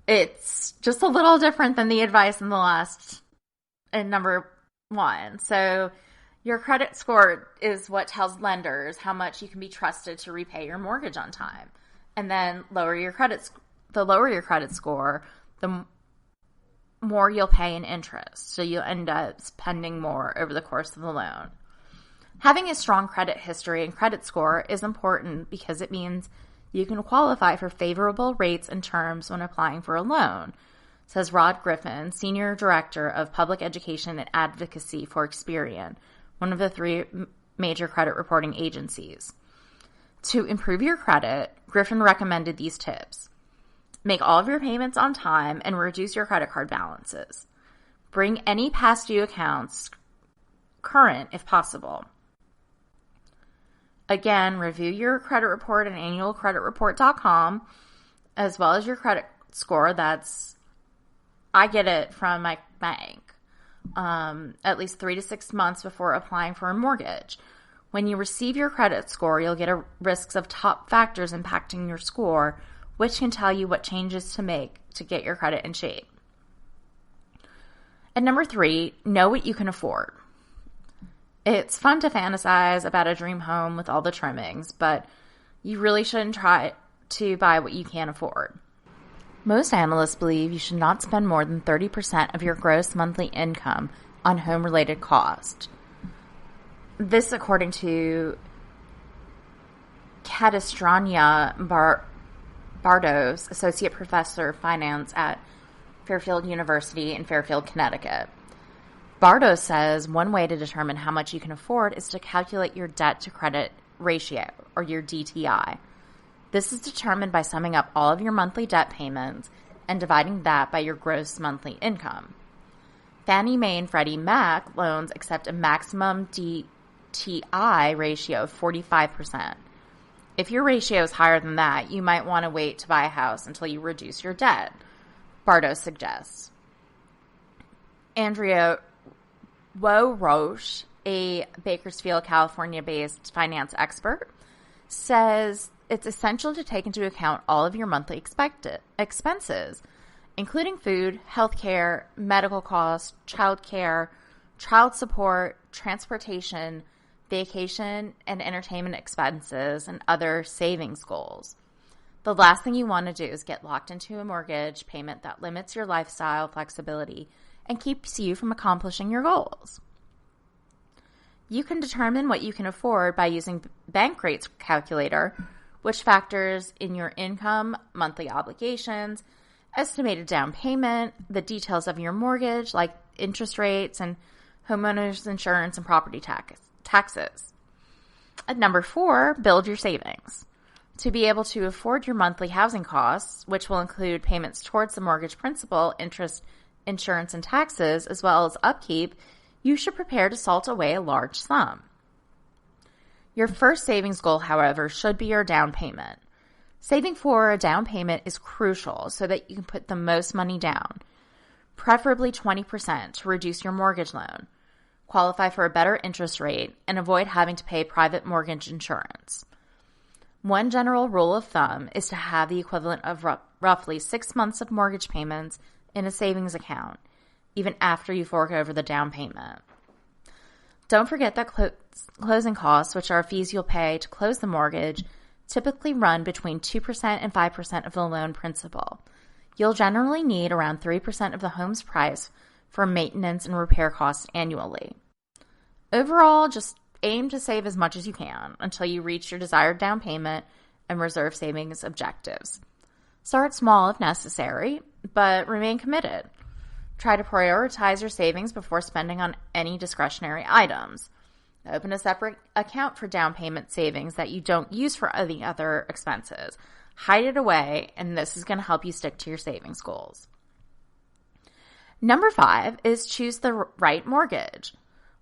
It's just a little different than the advice in number 1. So your credit score is what tells lenders how much you can be trusted to repay your mortgage on time. And then the lower your credit score, the more you'll pay in interest. So you'll end up spending more over the course of the loan. Having a strong credit history and credit score is important because it means you can qualify for favorable rates and terms when applying for a loan, says Rod Griffin, Senior Director of Public Education and Advocacy for Experian, one of the 3 major credit reporting agencies. To improve your credit, Griffin recommended these tips. Make all of your payments on time and reduce your credit card balances. Bring any past due accounts current if possible. Again, review your credit report at annualcreditreport.com, as well as your credit score. I get it from my bank, at least 3 to 6 months before applying for a mortgage. When you receive your credit score, you'll get risks of top factors impacting your score, which can tell you what changes to make to get your credit in shape. And number 3, know what you can afford. It's fun to fantasize about a dream home with all the trimmings, but you really shouldn't try to buy what you can't afford. Most analysts believe you should not spend more than 30% of your gross monthly income on home-related costs. This, according to Cadestrania Bardos, Associate Professor of Finance at Fairfield University in Fairfield, Connecticut. Bardos says one way to determine how much you can afford is to calculate your debt-to-credit ratio, or your DTI. This is determined by summing up all of your monthly debt payments and dividing that by your gross monthly income. Fannie Mae and Freddie Mac loans accept a maximum DTI ratio of 45%. If your ratio is higher than that, you might want to wait to buy a house until you reduce your debt, Bardos suggests. Andrea Roche, a Bakersfield, California-based finance expert, says it's essential to take into account all of your monthly expenses, including food, healthcare, medical costs, childcare, child support, transportation, vacation and entertainment expenses, and other savings goals. The last thing you want to do is get locked into a mortgage payment that limits your lifestyle flexibility and keeps you from accomplishing your goals. You can determine what you can afford by using Bank Rates Calculator, which factors in your income, monthly obligations, estimated down payment, the details of your mortgage, like interest rates and homeowners insurance and property taxes. At number 4, build your savings. To be able to afford your monthly housing costs, which will include payments towards the mortgage principal, interest, insurance, and taxes, as well as upkeep, you should prepare to salt away a large sum. Your first savings goal, however, should be your down payment. Saving for a down payment is crucial so that you can put the most money down, preferably 20% to reduce your mortgage loan, qualify for a better interest rate, and avoid having to pay private mortgage insurance. One general rule of thumb is to have the equivalent of roughly 6 months of mortgage payments in a savings account, even after you fork over the down payment. Don't forget that closing costs, which are fees you'll pay to close the mortgage, typically run between 2% and 5% of the loan principal. You'll generally need around 3% of the home's price for maintenance and repair costs annually. Overall, just aim to save as much as you can until you reach your desired down payment and reserve savings objectives. Start small if necessary, but remain committed. Try to prioritize your savings before spending on any discretionary items. Open a separate account for down payment savings that you don't use for any other expenses. Hide it away, and this is going to help you stick to your savings goals. Number 5 is choose the right mortgage.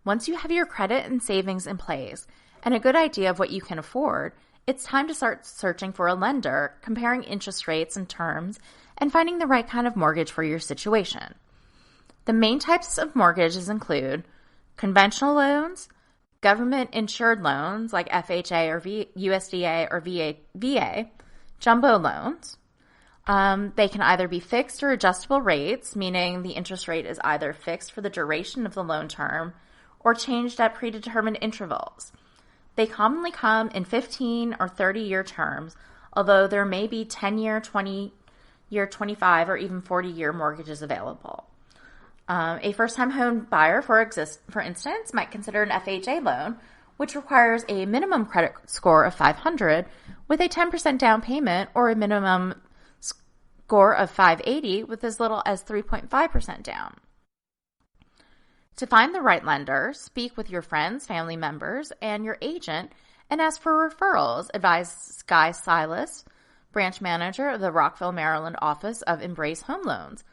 Once you have your credit and savings in place and a good idea of what you can afford, it's time to start searching for a lender, comparing interest rates and terms, and finding the right kind of mortgage for your situation. The main types of mortgages include conventional loans, government-insured loans like FHA or USDA or VA, jumbo loans. They can either be fixed or adjustable rates, meaning the interest rate is either fixed for the duration of the loan term or changed at predetermined intervals. They commonly come in 15 or 30-year terms, although there may be 10-year, 20-year, 25, or even 40-year mortgages available. A first-time home buyer, for instance, might consider an FHA loan, which requires a minimum credit score of 500 with a 10% down payment, or a minimum score of 580 with as little as 3.5% down. To find the right lender, speak with your friends, family members, and your agent and ask for referrals, advised Guy Silas, branch manager of the Rockville, Maryland office of Embrace Home Loans.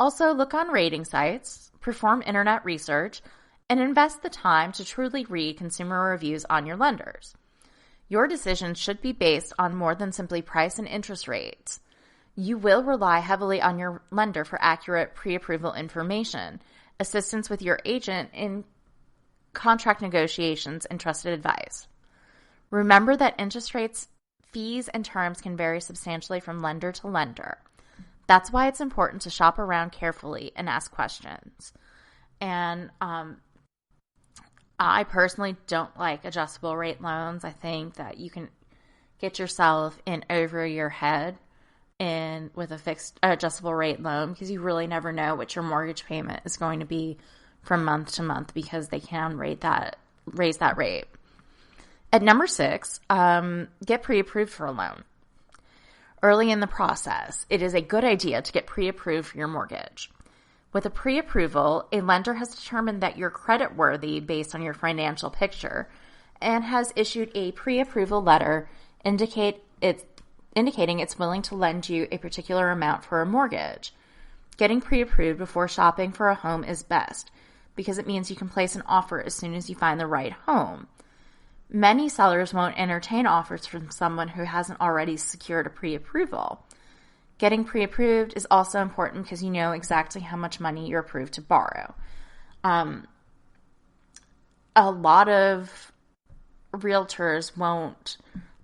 Also, look on rating sites, perform internet research, and invest the time to truly read consumer reviews on your lenders. Your decision should be based on more than simply price and interest rates. You will rely heavily on your lender for accurate pre-approval information, assistance with your agent in contract negotiations, and trusted advice. Remember that interest rates, fees, and terms can vary substantially from lender to lender. That's why it's important to shop around carefully and ask questions. And I personally don't like adjustable rate loans. I think that you can get yourself in over your head in with a fixed adjustable rate loan, because you really never know what your mortgage payment is going to be from month to month, because they can raise that rate. At number 6, get pre-approved for a loan. Early in the process, it is a good idea to get pre-approved for your mortgage. With a pre-approval, a lender has determined that you're creditworthy based on your financial picture and has issued a pre-approval letter indicating it's willing to lend you a particular amount for a mortgage. Getting pre-approved before shopping for a home is best, because it means you can place an offer as soon as you find the right home. Many sellers won't entertain offers from someone who hasn't already secured a pre-approval. Getting pre-approved is also important because you know exactly how much money you're approved to borrow. A lot of realtors won't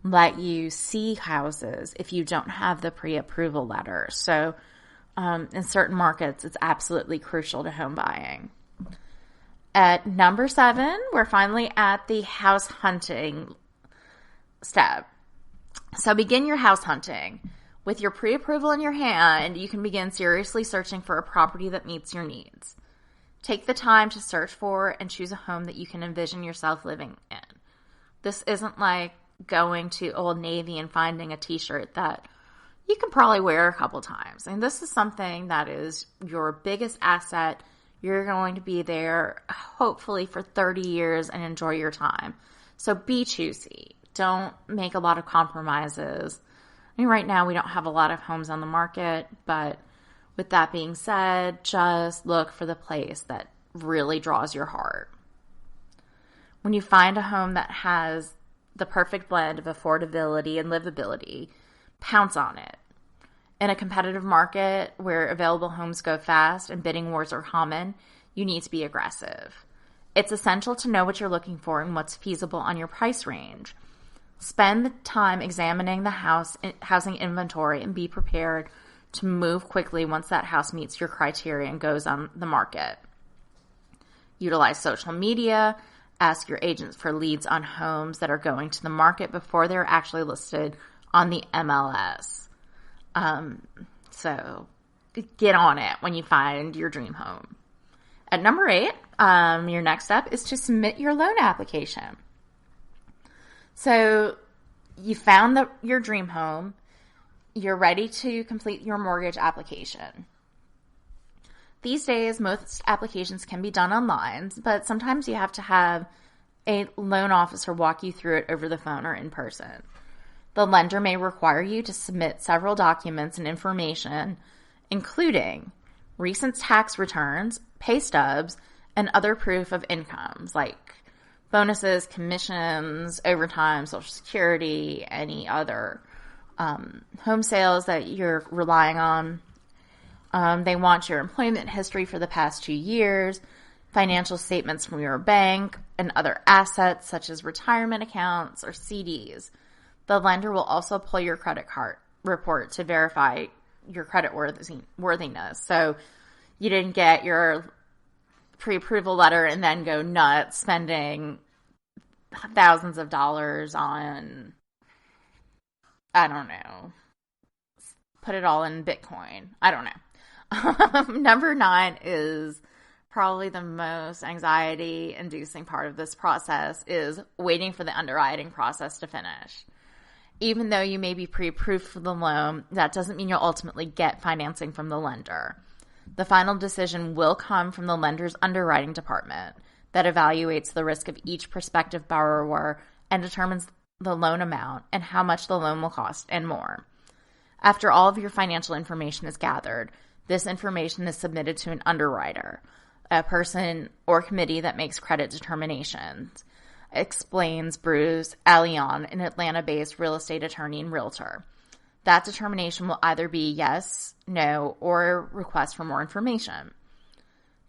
let you see houses if you don't have the pre-approval letter. So in certain markets, it's absolutely crucial to home buying. At number 7, we're finally at the house hunting step. So begin your house hunting. With your pre-approval in your hand, you can begin seriously searching for a property that meets your needs. Take the time to search for and choose a home that you can envision yourself living in. This isn't like going to Old Navy and finding a t-shirt that you can probably wear a couple times. And this is something that is your biggest asset. You're going to be there hopefully for 30 years and enjoy your time. So be choosy. Don't make a lot of compromises. I mean, right now we don't have a lot of homes on the market, but with that being said, just look for the place that really draws your heart. When you find a home that has the perfect blend of affordability and livability, pounce on it. In a competitive market where available homes go fast and bidding wars are common, you need to be aggressive. It's essential to know what you're looking for and what's feasible on your price range. Spend the time examining the housing inventory and be prepared to move quickly once that house meets your criteria and goes on the market. Utilize social media. Ask your agents for leads on homes that are going to the market before they're actually listed on the MLS. So get on it when you find your dream home. At number 8, your next step is to submit your loan application. So you found your dream home. You're ready to complete your mortgage application. These days, most applications can be done online, but sometimes you have to have a loan officer walk you through it over the phone or in person. The lender may require you to submit several documents and information, including recent tax returns, pay stubs, and other proof of incomes like bonuses, commissions, overtime, Social Security, any other home sales that you're relying on. They want your employment history for the past 2 years, financial statements from your bank, and other assets such as retirement accounts or CDs. The lender will also pull your credit card report to verify your credit worthiness. So you didn't get your pre-approval letter and then go nuts spending thousands of dollars on, I don't know, put it all in Bitcoin. I don't know. Number 9 is probably the most anxiety-inducing part of this process, is waiting for the underwriting process to finish. Even though you may be pre-approved for the loan, that doesn't mean you'll ultimately get financing from the lender. The final decision will come from the lender's underwriting department that evaluates the risk of each prospective borrower and determines the loan amount and how much the loan will cost and more. After all of your financial information is gathered, this information is submitted to an underwriter, a person or committee that makes credit determinations, explains Bruce Allion, an Atlanta-based real estate attorney and realtor. That determination will either be yes, no, or a request for more information.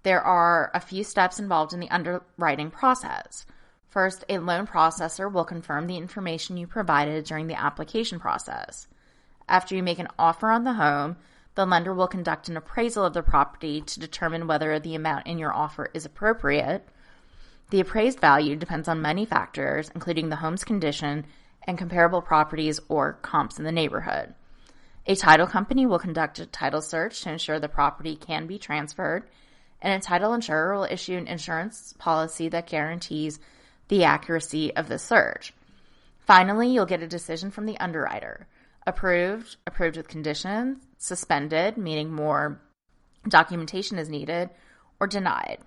There are a few steps involved in the underwriting process. First, a loan processor will confirm the information you provided during the application process. After you make an offer on the home, the lender will conduct an appraisal of the property to determine whether the amount in your offer is appropriate. The appraised value depends on many factors, including the home's condition and comparable properties or comps in the neighborhood. A title company will conduct a title search to ensure the property can be transferred, and a title insurer will issue an insurance policy that guarantees the accuracy of the search. Finally, you'll get a decision from the underwriter. Approved with conditions, suspended, meaning more documentation is needed, or denied.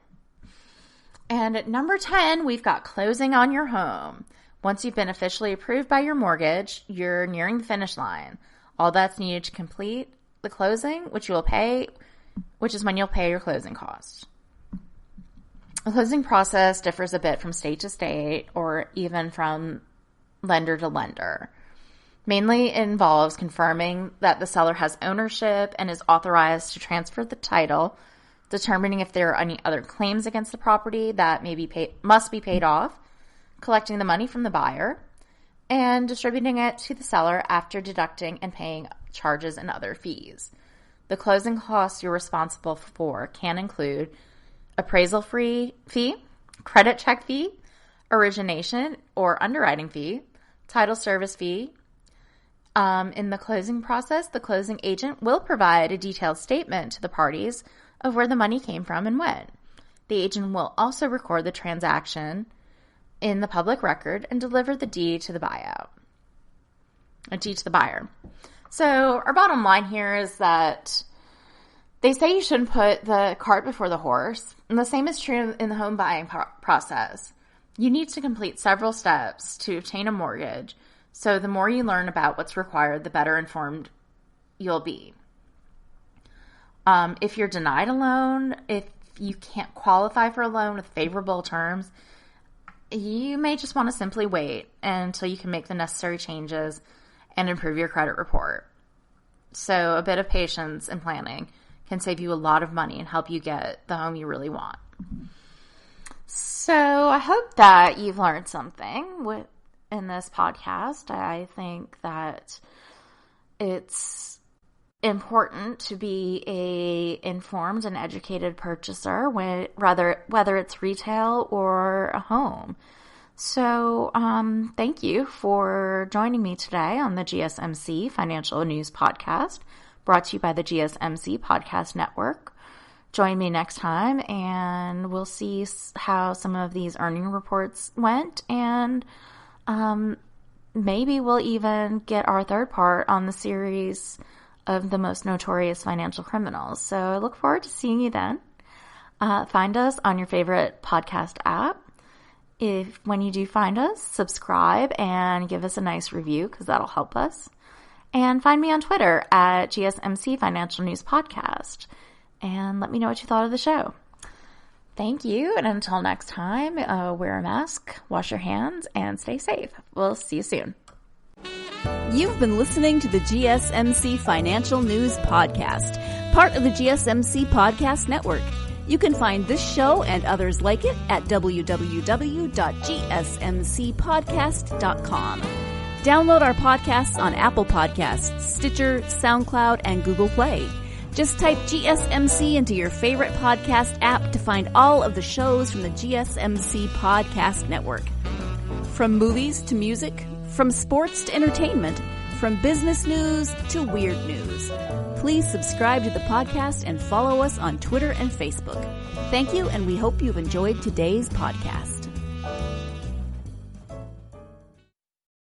And at number 10, we've got closing on your home. Once you've been officially approved by your mortgage, you're nearing the finish line. All that's needed to complete the closing, which is when you'll pay your closing costs. The closing process differs a bit from state to state or even from lender to lender. Mainly, it involves confirming that the seller has ownership and is authorized to transfer the title, determining if there are any other claims against the property that must be paid off, collecting the money from the buyer, and distributing it to the seller after deducting and paying charges and other fees. The closing costs you're responsible for can include appraisal fee, credit check fee, origination or underwriting fee, title service fee. In the closing process, the closing agent will provide a detailed statement to the parties of where the money came from and when. The agent will also record the transaction in the public record and deliver the deed to the buyer. So our bottom line here is that they say you shouldn't put the cart before the horse, and the same is true in the home buying process. You need to complete several steps to obtain a mortgage, so the more you learn about what's required, the better informed you'll be. If you're denied a loan, if you can't qualify for a loan with favorable terms, you may just want to simply wait until you can make the necessary changes and improve your credit report. So a bit of patience and planning can save you a lot of money and help you get the home you really want. So I hope that you've learned something in this podcast. I think that it's important to be a informed and educated purchaser, whether it's retail or a home. So thank you for joining me today on the GSMC Financial News Podcast, brought to you by the GSMC Podcast Network. Join me next time, and we'll see how some of these earning reports went, and maybe we'll even get our third part on the series of the most notorious financial criminals. So I look forward to seeing you then. Find us on your favorite podcast app. When you do find us, subscribe and give us a nice review, because that'll help us. And find me on Twitter at GSMC Financial News Podcast. And let me know what you thought of the show. Thank you. And until next time, wear a mask, wash your hands, and stay safe. We'll see you soon. You've been listening to the GSMC Financial News Podcast, part of the GSMC Podcast Network. You can find this show and others like it at www.gsmcpodcast.com. Download our podcasts on Apple Podcasts, Stitcher, SoundCloud, and Google Play. Just type GSMC into your favorite podcast app to find all of the shows from the GSMC Podcast Network. From movies to music, from sports to entertainment, from business news to weird news. Please subscribe to the podcast and follow us on Twitter and Facebook. Thank you, and we hope you've enjoyed today's podcast.